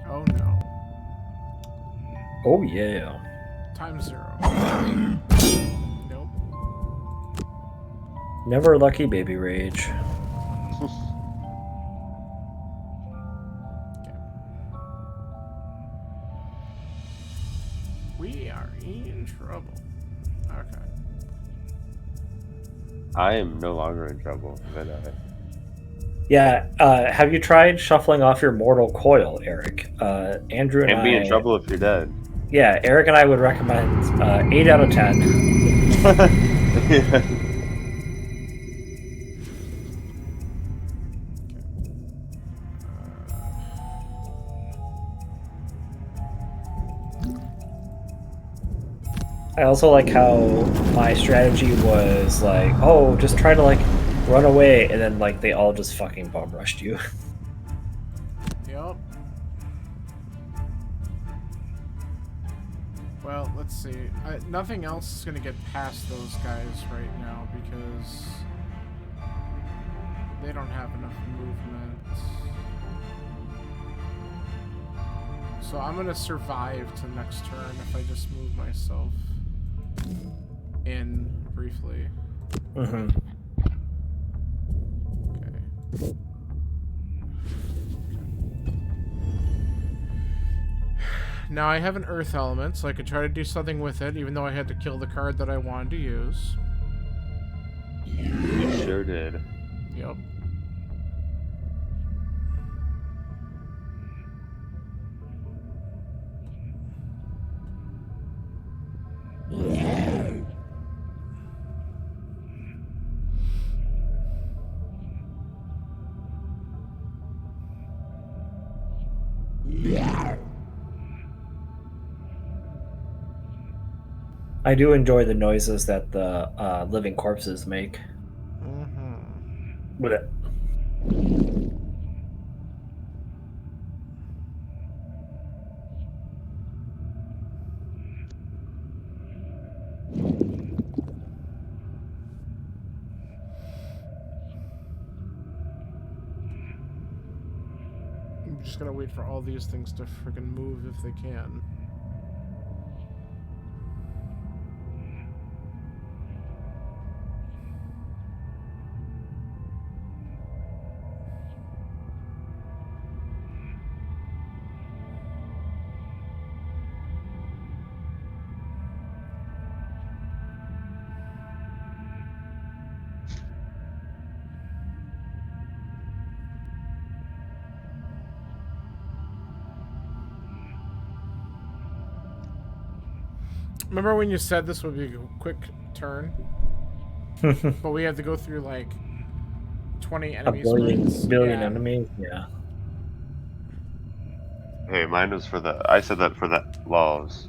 Oh no. Oh, yeah. Times 0. Nope. Never lucky baby rage. Okay. We are in trouble. Okay. I am no longer in trouble. Yeah, have you tried shuffling off your mortal coil, Eric? Andrew and Can't be in I- trouble if you're dead. Yeah, Eric and I would recommend 8 out of 10. Yeah. I also like how my strategy was like, oh, just try to like run away, and then like they all just fucking bum rushed you. Yep. Well, let's see. Nothing else is gonna get past those guys right now because they don't have enough movement. So I'm gonna survive to next turn if I just move myself in briefly. Mm-hmm. Okay. Now I have an earth element, so I could try to do something with it, even though I had to kill the card that I wanted to use. You sure did. Yep. I do enjoy the noises that the living corpses make. Mm-hmm. With it. I'm just gonna wait for all these things to freaking move if they can. Remember when you said this would be a quick turn? But we have to go through like 20 A enemy billion sprints? Yeah. enemies. Yeah. Hey, mine was for the. I said that for the laws.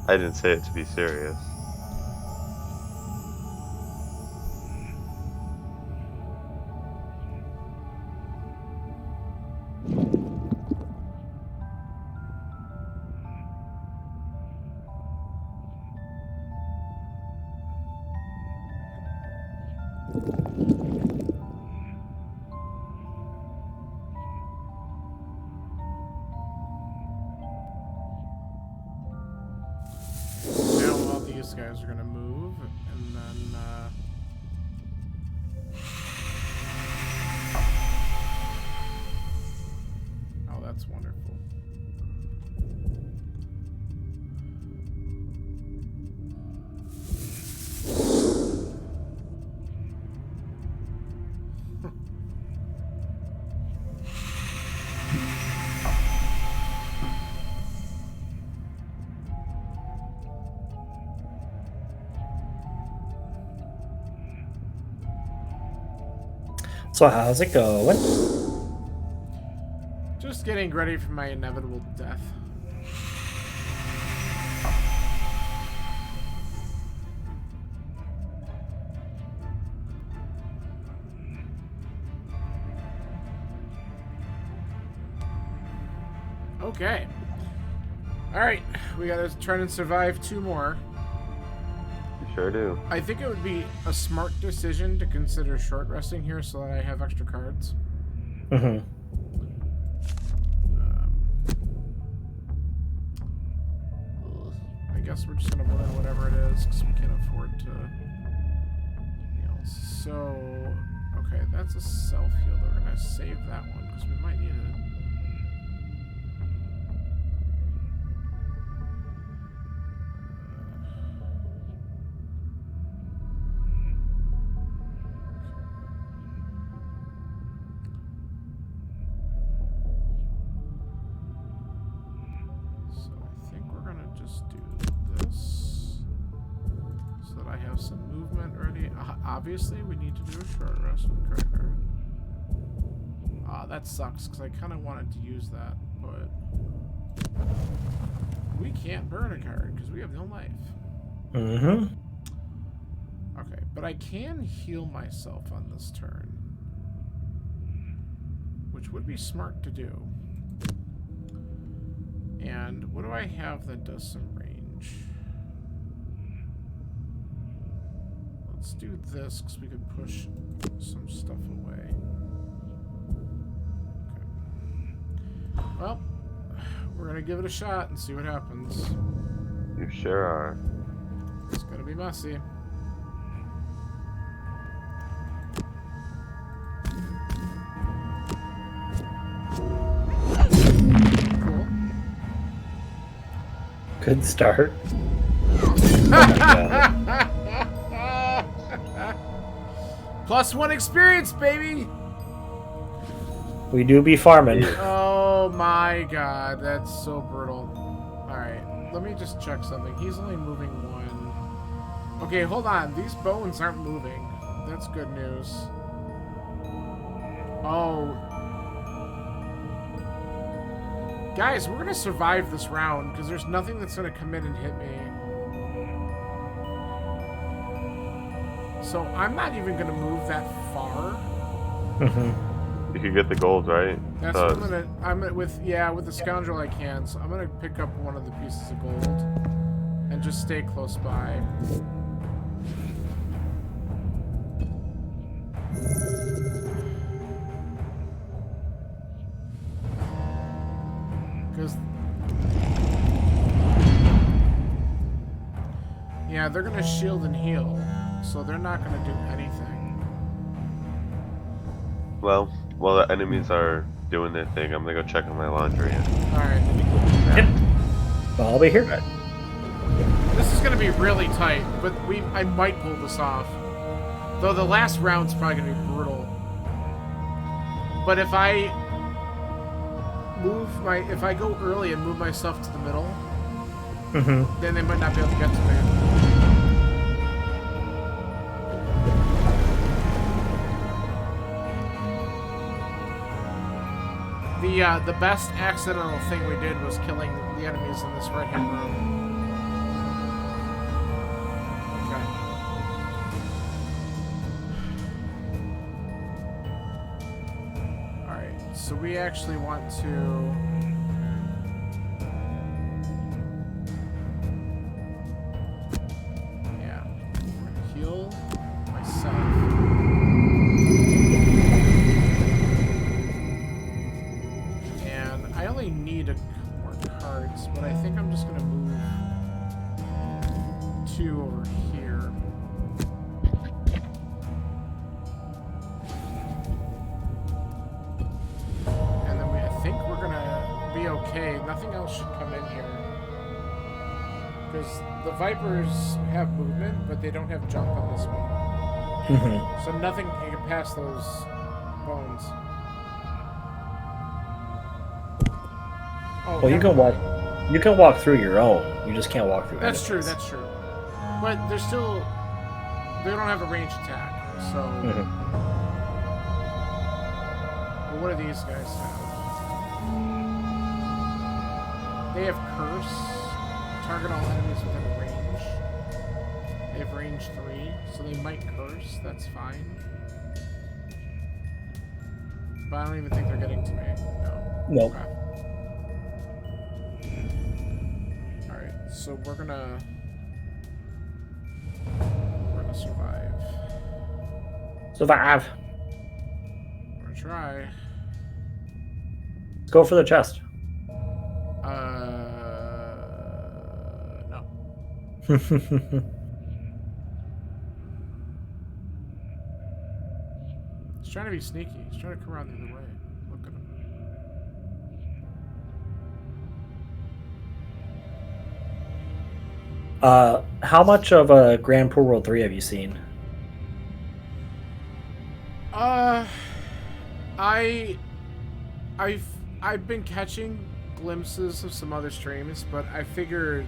I didn't say it to be serious. Now all these guys are gonna move, and then oh, that's wonderful. So how's it going? Just getting ready for my inevitable death. Okay. Alright, we gotta try and survive 2 more. You sure do. I think it would be a smart decision to consider short resting here so that I have extra cards. Mm-hmm. I guess we're just gonna burn whatever it is because we can't afford to. Anything else. So, okay, that's a self heal. We're gonna save that one because we might need it. So I think we're gonna just do this so that I have some movement ready. Obviously, we need to do a short rest with Cracker. That sucks because I kind of wanted to use that, but we can't burn a card because we have no life. Mm-hmm. Okay, but I can heal myself on this turn, which would be smart to do. And what do I have that does some range? Let's do this because we could push some stuff away. Okay. Well, we're gonna give it a shot and see what happens. You sure are. It's gonna be messy. Cool. Good start. +1 experience, baby! We do be farming. Oh my god, that's so brutal. Alright, let me just check something. He's only moving 1. Okay, hold on. These bones aren't moving. That's good news. Oh. Guys, we're gonna survive this round because there's nothing that's gonna come in and hit me. So I'm not even gonna move that far. You could get the gold, right? That's what I'm gonna with the scoundrel I can. So I'm gonna pick up one of the pieces of gold and just stay close by. Because yeah, they're gonna shield and heal, so they're not gonna do anything. Well, while the enemies are doing their thing, I'm gonna go check on my laundry. Alright. Yep. Well, I'll be here. This is gonna be really tight, but I might pull this off. Though the last round's probably gonna be brutal. But if I go early and move myself to the middle, then they might not be able to get to me. The best accidental thing we did was killing the enemies in this right-hand room. Okay. Alright, so we actually want to... Yeah. I'm gonna heal myself. I only need a couple more cards, but I think I'm just gonna move 2 over here. And then I think we're gonna be okay. Nothing else should come in here. Because the Vipers have movement, but they don't have jump on this one. So nothing can get past those bones. Oh, well, you can walk through your own. You just can't walk through That's enemies. true, that's true. But they don't have a ranged attack, so... Well, what do these guys have? They have Curse. Target all enemies within range. They have range 3, so they might Curse. That's fine. But I don't even think they're getting to me. No. Nope. Okay. So we're gonna survive. Survive. We're gonna try. Let's go for the chest. No. He's trying to be sneaky. He's trying to come around the other way. Look at him. How much of Grand Pool World 3 have you seen? I've been catching glimpses of some other streams, but I figured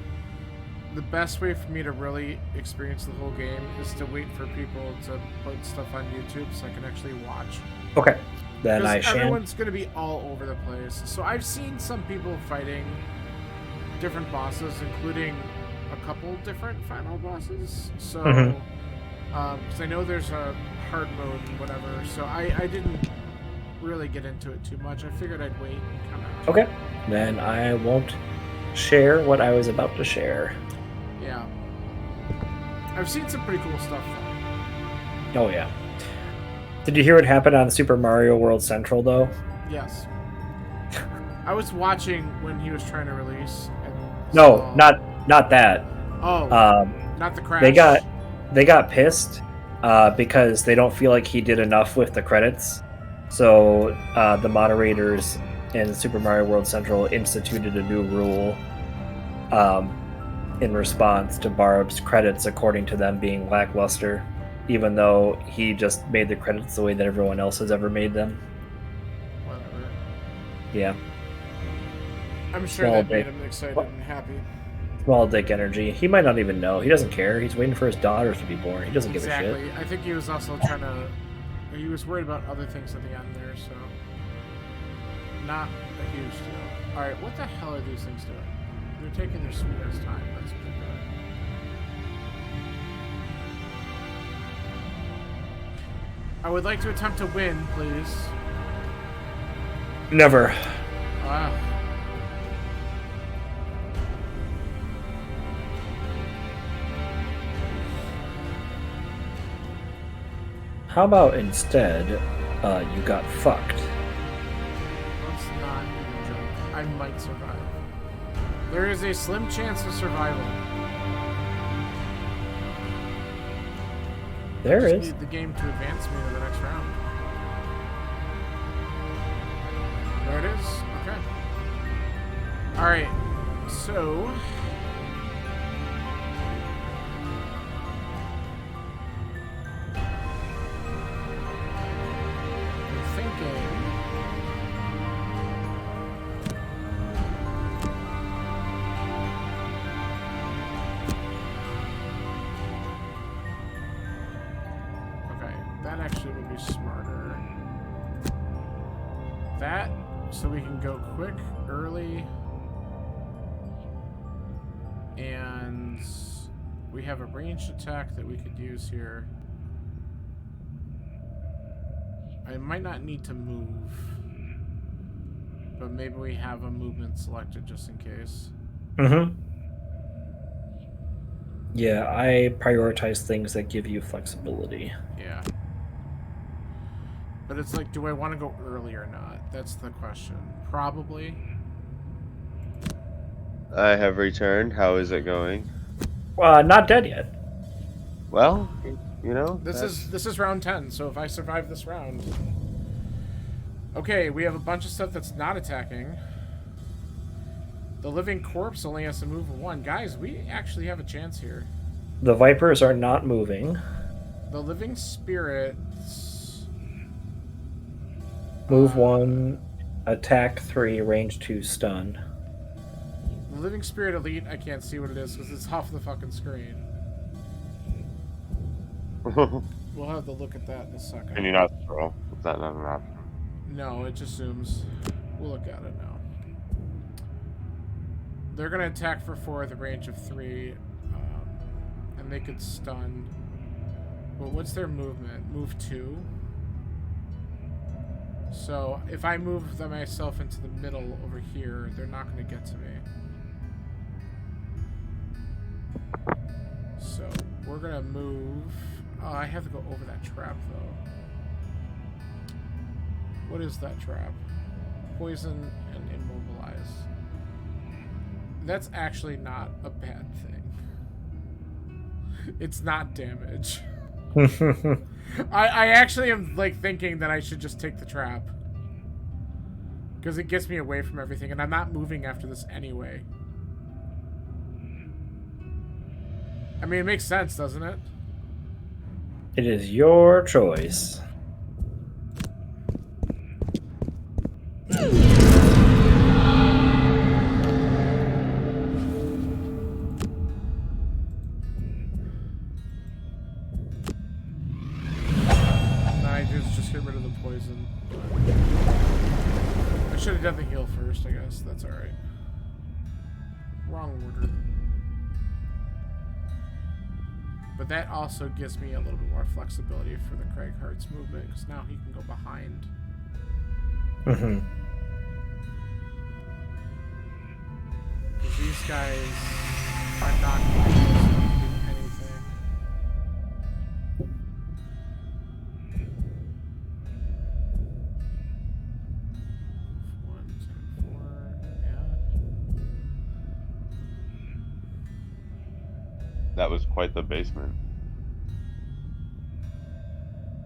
the best way for me to really experience the whole game is to wait for people to put stuff on YouTube so I can actually watch. Okay. Then Because I everyone's going to be all over the place. So I've seen some people fighting different bosses, including a couple different final bosses. So, because I know there's a hard mode and whatever. So I didn't really get into it too much. I figured I'd wait and kind of... Okay. Then I won't share what I was about to share. Yeah. I've seen some pretty cool stuff, though. Oh, yeah. Did you hear what happened on Super Mario World Central, though? Yes. I was watching when he was trying to release. And No, saw... not that. Oh, not the crash. They got pissed because they don't feel like he did enough with the credits. So the moderators in Super Mario World Central instituted a new rule in response to Barb's credits, according to them being lackluster, even though he just made the credits the way that everyone else has ever made them. Whatever. Yeah. I'm sure Small that made dick. him excited and happy. Small dick energy. He might not even know. He doesn't care. He's waiting for his daughters to be born. He doesn't give a shit. Exactly. I think he was also trying to... He was worried about other things at the end there, so... not a huge deal. Alright, what the hell are these things doing? They're taking their sweet ass time. That's what they're doing. I would like to attempt to win, please. Never. Ah. How about instead, you got fucked? Let's not even joke. I might survive. There is a slim chance of survival. There Just is. need the game to advance me to the next round. There it is. Okay. Alright. So. I'm thinking. Okay, that actually would be smarter. That, so we can go quick, early, and we have a ranged attack that we could use here. I might not need to move, but maybe we have a movement selected just in case. Mm-hmm. Yeah, I prioritize things that give you flexibility. Yeah. But it's like, do I want to go early or not? That's the question. Probably. I have returned. How is it going? Not dead yet. Well, you know, This is round 10, so if I survive this round. Okay, we have a bunch of stuff that's not attacking. The living corpse only has to move 1. Guys, we actually have a chance here. The Vipers are not moving. The living spirits. Move 1, attack 3, range 2, stun. The living spirit elite, I can't see what it is because it's off the fucking screen. We'll have to look at that in a second. Can you not scroll? Is that not an option? No, it just zooms. We'll look at it now. They're going to attack for 4 at the range of 3. And they could stun. But what's their movement? Move 2? So, if I move myself into the middle over here, they're not going to get to me. So, we're going to move... Oh, I have to go over that trap, though. What is that trap? Poison and immobilize. That's actually not a bad thing. It's not damage. I actually am like thinking that I should just take the trap. Because it gets me away from everything, and I'm not moving after this anyway. I mean, it makes sense, doesn't it? It is your choice. Just get rid of the poison. I should have done the heal first, I guess. That's alright. Wrong order. But that also gives me a little bit more flexibility for the Craig Hart's movement, because now he can go behind. Mm-hmm. Because these guys are not going to do anything. That was quite the basement.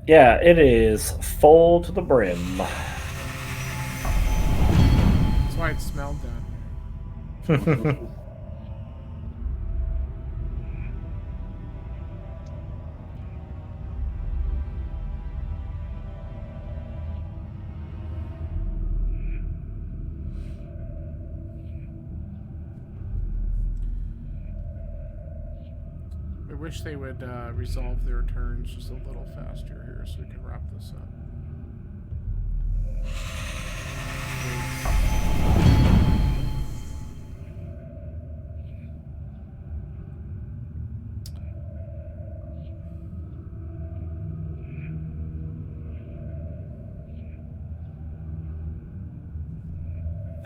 Yeah, it is full to the brim. That's why it smelled that. I wish they would resolve their turns just a little faster here so we can wrap this up.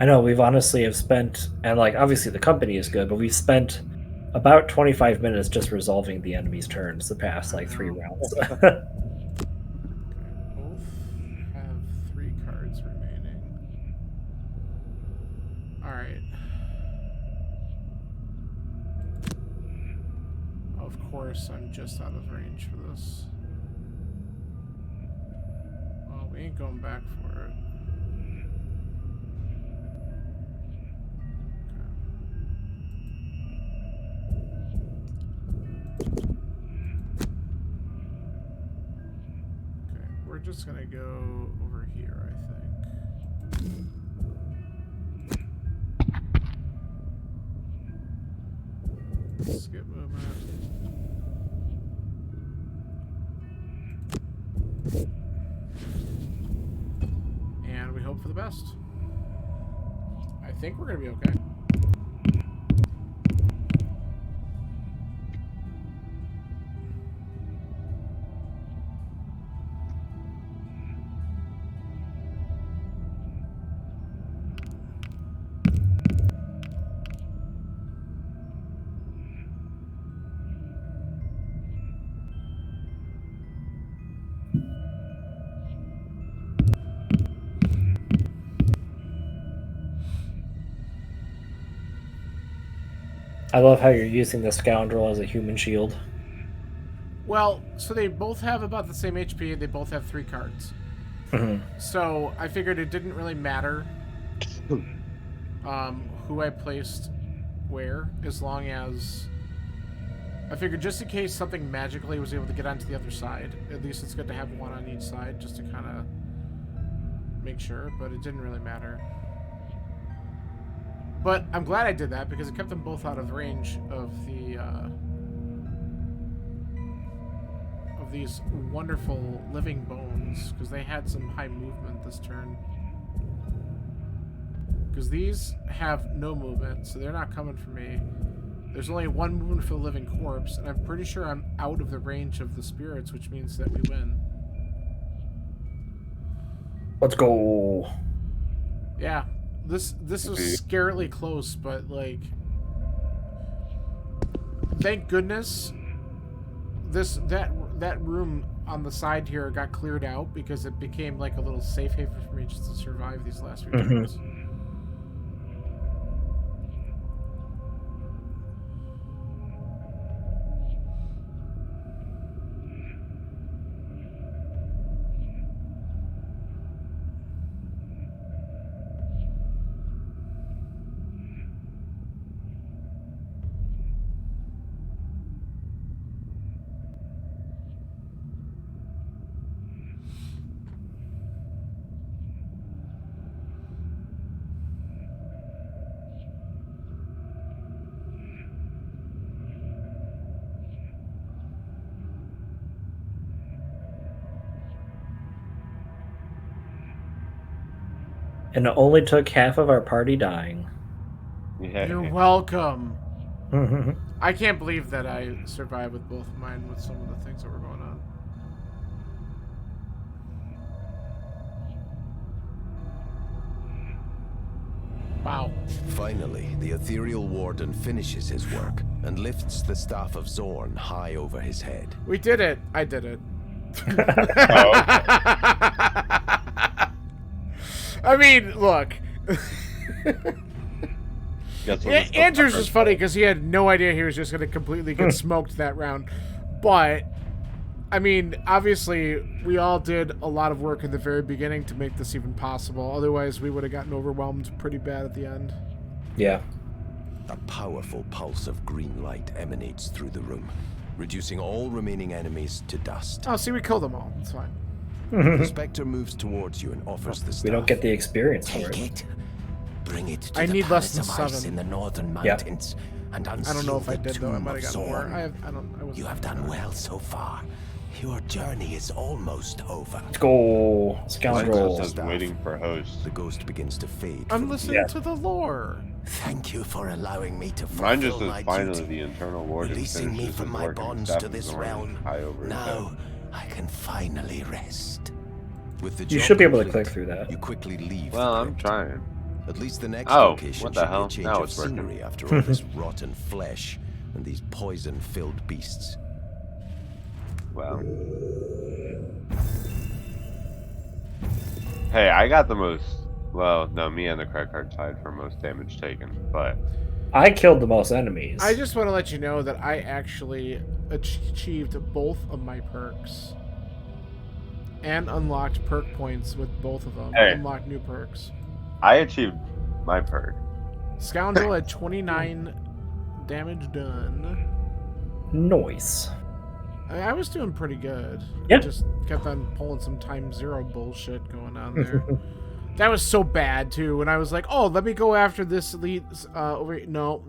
I know we've honestly have spent, and like obviously the company is good, but we've spent about 25 minutes just resolving the enemy's turns the past like 3 rounds. Okay, both have 3 cards remaining. Alright. Of course, I'm just out of range for this. Well, we ain't going back for it. Okay, we're just gonna go over here, I think. Skip movement. And we hope for the best. I think we're gonna be okay. I love how you're using the scoundrel as a human shield. Well, so they both have about the same HP, and they both have 3 cards. So I figured it didn't really matter who I placed where, as long as... I figured just in case something magically was able to get onto the other side, at least it's good to have one on each side, just to kind of make sure, but it didn't really matter. But I'm glad I did that, because it kept them both out of range of the, of these wonderful living bones, because they had some high movement this turn. Because these have no movement, so they're not coming for me. There's only 1 movement for the living corpse, and I'm pretty sure I'm out of the range of the spirits, which means that we win. Let's go. Yeah. This was scarily close, but like, thank goodness that room on the side here got cleared out, because it became like a little safe haven for me just to survive these last few turns. And it only took half of our party dying. Yeah. You're welcome. I can't believe that I survived with both of mine with some of the things that were going on. Wow. Finally, the ethereal warden finishes his work and lifts the staff of Zorn high over his head. We did it. I did it. I mean, look. Andrew's is funny because he had no idea he was just going to completely get smoked that round. But, I mean, obviously, we all did a lot of work in the very beginning to make this even possible. Otherwise, we would have gotten overwhelmed pretty bad at the end. Yeah. A powerful pulse of green light emanates through the room, reducing all remaining enemies to dust. Oh, see, we killed them all. It's fine. The Spectre moves towards you and offers the staff. We don't get the experience for Take it. it. Bring it to I the need less Palace than of Ice 7. in the northern Yeah. mountains and I don't know unseal if I the did, though. I tomb might of have gotten more. Zorn. I wasn't You have done well so far. Your journey is almost over. Let's go, Michael scoundrel. says waiting for host. The ghost begins to fade. I'm from listening view. to the lore. Thank you for allowing me to Mine just fulfill says my finally duty. the internal warden Releasing me finishes from his my work and bonds staff to of this Zorn realm. high over his Now, head. I can finally rest. With the You job should be able to complete, click through that. You quickly leave. Well, the I'm crypt. trying. At least the next Oh, location what the should be hell? a change Now of it's working. scenery after all this rotten flesh and these poison-filled beasts. Well. Hey, I got the most. Well, no, me and the credit card tied for most damage taken, but I killed the most enemies. I just want to let you know that I actually achieved both of my perks. And unlocked perk points with both of them. Hey. Unlocked new perks. I achieved my perk. Scoundrel had 29 damage done. Noise. I was doing pretty good. Yeah. Just kept on pulling some time zero bullshit going on there. That was so bad too. When I was like, "Oh, let me go after this elite." Over here. No.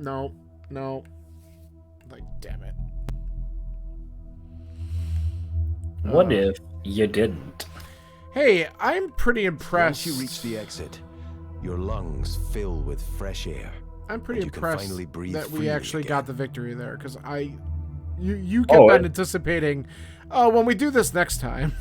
Like, damn it. What if you didn't? Hey, I'm pretty impressed. Once you reach the exit, your lungs fill with fresh air. I'm pretty and you can impressed finally breathe that we freely actually again. got the victory there, because you kept on anticipating, oh, when we do this next time.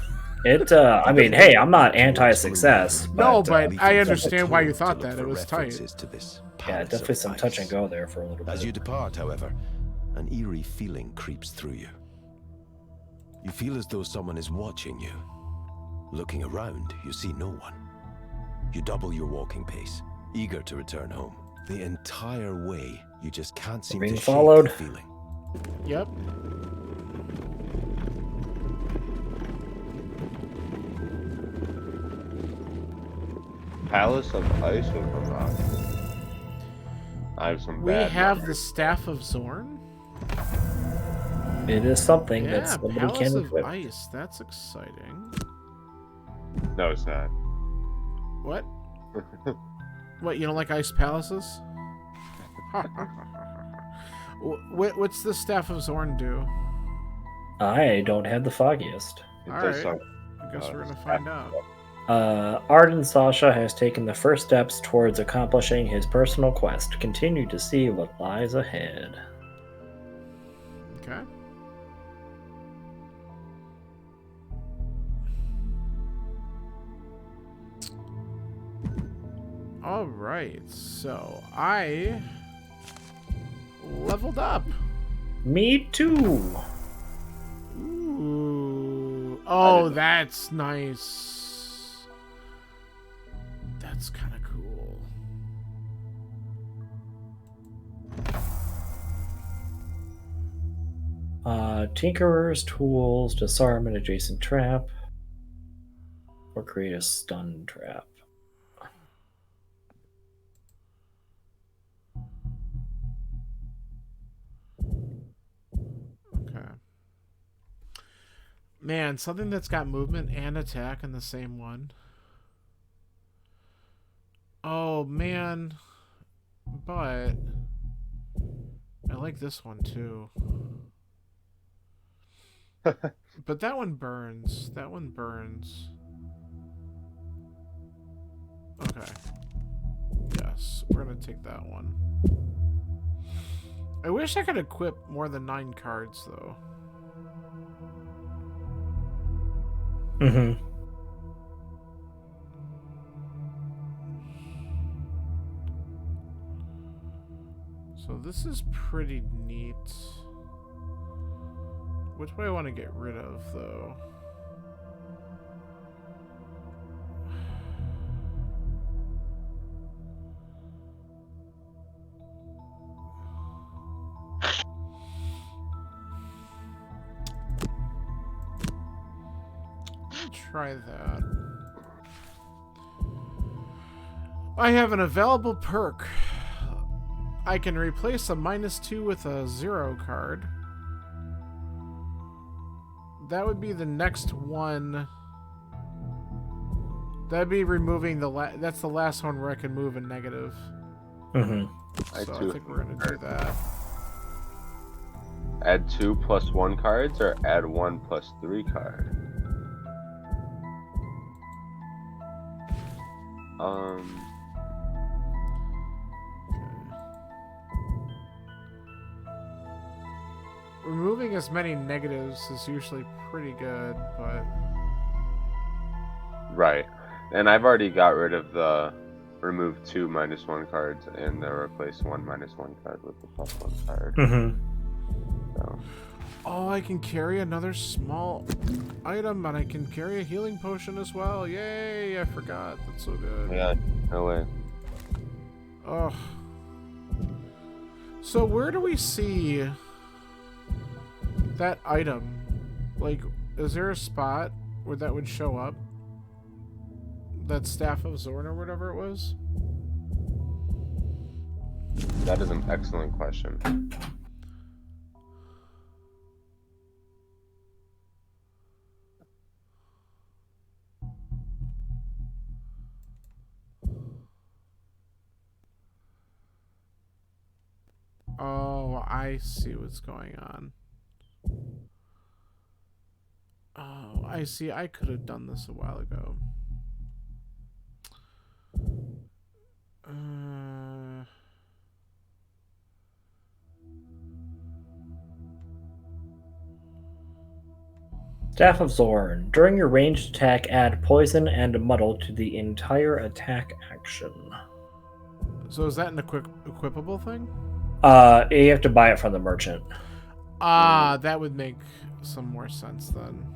I mean, hey, I'm not anti-success. No, but but I understand why you thought that. It was tight. To this yeah, palace definitely of some ice. touch and go there for a little bit. As you depart, however, an eerie feeling creeps through you. You feel as though someone is watching you. Looking around, you see no one. You double your walking pace, eager to return home. The entire way, you just can't seem Being to followed. shake the feeling. Yep. Palace of Ice or Rock? I have some We bad have the memories. Staff of Zorn. It is something that Yeah, somebody Palace can of equip. Ice. That's exciting. No, it's not. What? What, you don't like ice palaces? What's the Staff of Zorn do? I don't have the foggiest. It All does right. sound- I guess we're gonna find out. Arden Sasha has taken the first steps towards accomplishing his personal quest. Continue to see what lies ahead. Okay. All right. So I leveled up. Me too. Ooh. Oh, that's nice. That's kind of cool. Tinkerer's tools, disarm an adjacent trap, or create a stun trap. Okay. Man, something that's got movement and attack in the same one. Oh, man. But I like this one too. But that one burns. That one burns. Okay. Yes, we're gonna take that one. I wish I could equip more than 9 cards, though. Mm-hmm. So this is pretty neat. Which way I want to get rid of, though? I'll try that. I have an available perk. I can replace a -2 with a 0 card. That would be the next one. That'd be removing the that's the last one where I can move a negative. Mm-hmm. So I think we're gonna do that. Add 2 + 1 cards or add 1 + 3 card? Removing as many negatives is usually pretty good, but Right. And I've already got rid of the remove 2 -1 cards and replace 1 -1 card with the +1 card. Mm-hmm. So, Oh, I can carry another small item, and I can carry a healing potion as well. Yay! I forgot. That's so good. yeah, no way. Oh. So where do we see that item? Like, is there a spot where that would show up? That Staff of Zorn or whatever it was? That is an excellent question. Oh, I see what's going on. Oh, I see. I could have done this a while ago. Staff of Zorn. During your ranged attack, add poison and muddle to the entire attack action. So is that an equipable thing? You have to buy it from the merchant. That would make some more sense then.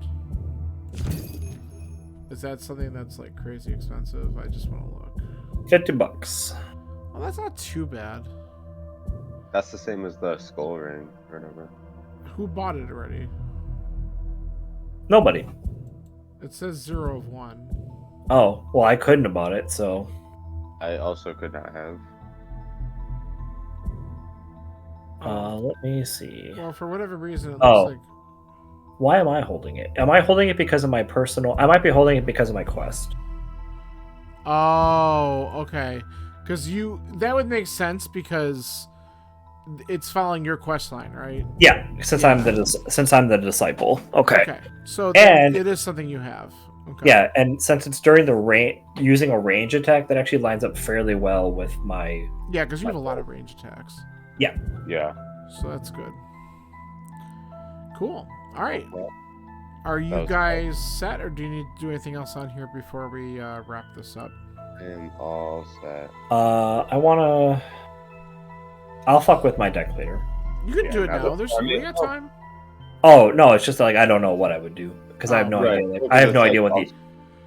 Is that something that's like crazy expensive? I just want to look. $50. Well, that's not too bad. That's the same as the skull ring or whatever. Who bought it already? Nobody. It says 0 of 1. Oh, well, I couldn't have bought it, so. I also could not have. Let me see. Well, for whatever reason, it Oh. looks like. Why am I holding it? Am I holding it because of my personal? I might be holding it because of my quest. Oh, okay. Because that would make sense because it's following your quest line, right? Yeah, since I'm the disciple. Okay. Okay. So And- it is something you have. Okay. Yeah, and since it's during the using a range attack, that actually lines up fairly well with my. Yeah, because you have a lot of range attacks. Yeah. So that's good. Cool. All right. Well, Are that you was guys set, or do you need to do anything else on here before we wrap this up? I am all set. I'll fuck with my deck later. You can Yeah, do it now now. that- We got time. Oh no, it's just like I don't know what I would do because I have no Right. idea. Like, Well, I have no it's idea like what the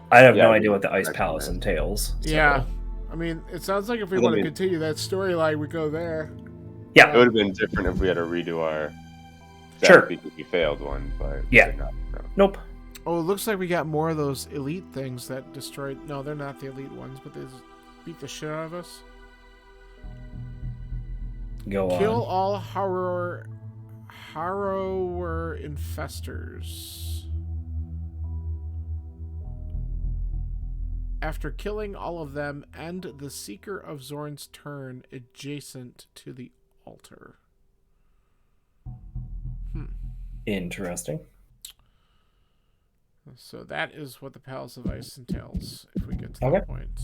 Yeah, what the Ice next Palace time. entails. so- Yeah. I mean, it sounds like if we Well, I want to mean- continue that storyline, we go there. Yeah. It would have been different if we had to redo our deck Sure. because we failed one, but Yeah. did not, no. Nope. Oh, it looks like we got more of those elite things that destroyed. No, they're not the elite ones, but they just beat the shit out of us. Go on. Kill all Harrower infestors. After killing all of them, end the Seeker of Zorn's turn adjacent to the altar. Interesting. So that is what the Palace of Ice entails, if we get to Okay. that point.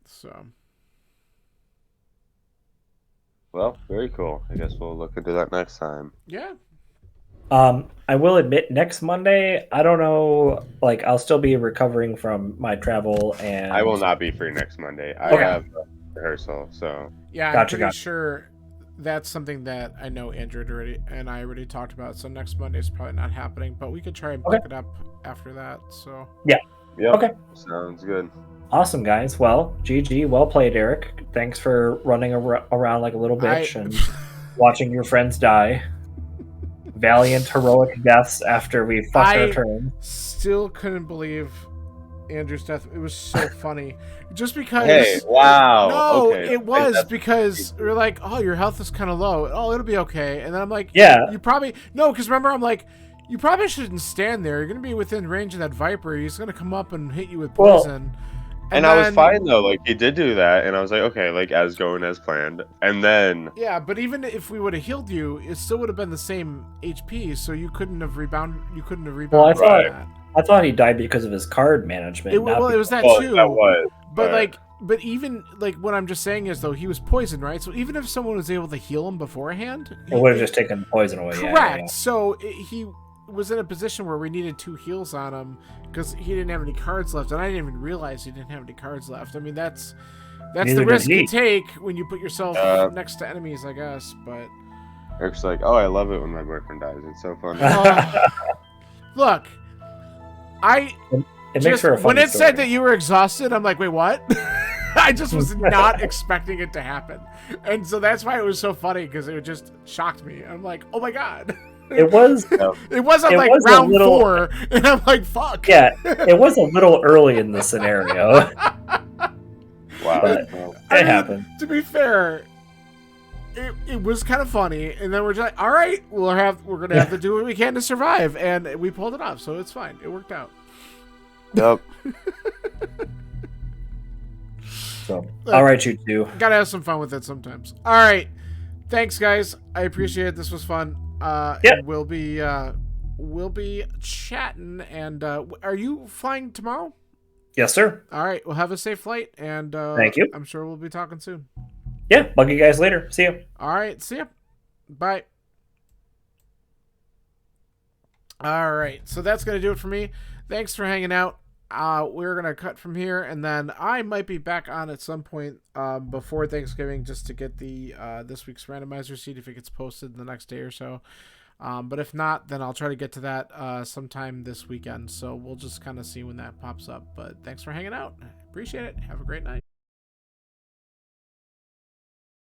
So, Well, very cool. I guess we'll look into that next time. yeah. I will admit, next Monday, I don't know. Like, I'll still be recovering from my travel, and I will not be free next Monday. I Okay. have a rehearsal, so Yeah, I'm Gotcha, pretty gotcha. sure that's something that I know Andrew I already talked about. So next Monday is probably not happening, but we could try and Okay. pick it up after that. So yeah. Okay. Sounds good. Awesome, guys. Well, GG. Well played, Eric. Thanks for running around like a little bitch and watching your friends die. Valiant, heroic deaths after we fucked our turn. still couldn't believe Andrew's death. It was so funny, just because. Hey, wow. No, okay. it was That's- because we were like, "Oh, your health is kind of low. Oh, it'll be okay." And then I'm like, Yeah. you probably no, because remember, I'm like, you probably shouldn't stand there. You're gonna be within range of that Viper. He's gonna come up and hit you with Well, poison." And I was then- fine though. Like he did do that, and I was like, okay, like as going as planned. And then Yeah, but even if we would have healed you, it still would have been the same HP. So you couldn't have rebounded. You couldn't have Well, I rebounded thought- from that. I thought he died because of his card management. It not was that well, too. that was. But right. but even like what I'm just saying is though he was poisoned, right? So even if someone was able to heal him beforehand, It would have just taken the poison away. correct. Yeah, yeah, So was in a position where we needed 2 heals on him because he didn't have any cards left, and I didn't even realize he didn't have any cards left. I mean, that's Neither the did risk he. you take when you put yourself next to enemies, I guess. But Eric's like, oh, I love it when my boyfriend dies. It's so fun. look, It makes just for a funny when it story. said that you were exhausted, I'm like, wait, what? I just was not expecting it to happen, and so that's why it was so funny because it just shocked me. I'm like, oh my god. It was, It wasn't It like was a round little- 4, and I'm like, fuck. yeah, it was a little early in the scenario. Wow. But- Well, It happened. To be fair, it was kind of funny, and then we're just like, all right, we're gonna have to do what we can to survive, and we pulled it off, so it's fine. It worked out. yep. So, all right, you two. Gotta have some fun with it sometimes. All right, thanks, guys. I appreciate it. This was fun. Yeah. We'll be chatting. And are you flying tomorrow? Yes, sir. All right, we'll have a safe flight, and Thank you. I'm sure we'll be talking soon. Yeah, bug you guys later. See ya. All right, see ya. Bye. All right, so that's going to do it for me. Thanks for hanging out. We're going to cut from here, and then I might be back on at some point before Thanksgiving just to get the this week's randomizer seed if it gets posted the next day or so. But if not, then I'll try to get to that sometime this weekend. So we'll just kind of see when that pops up. But thanks for hanging out. Appreciate it. Have a great night.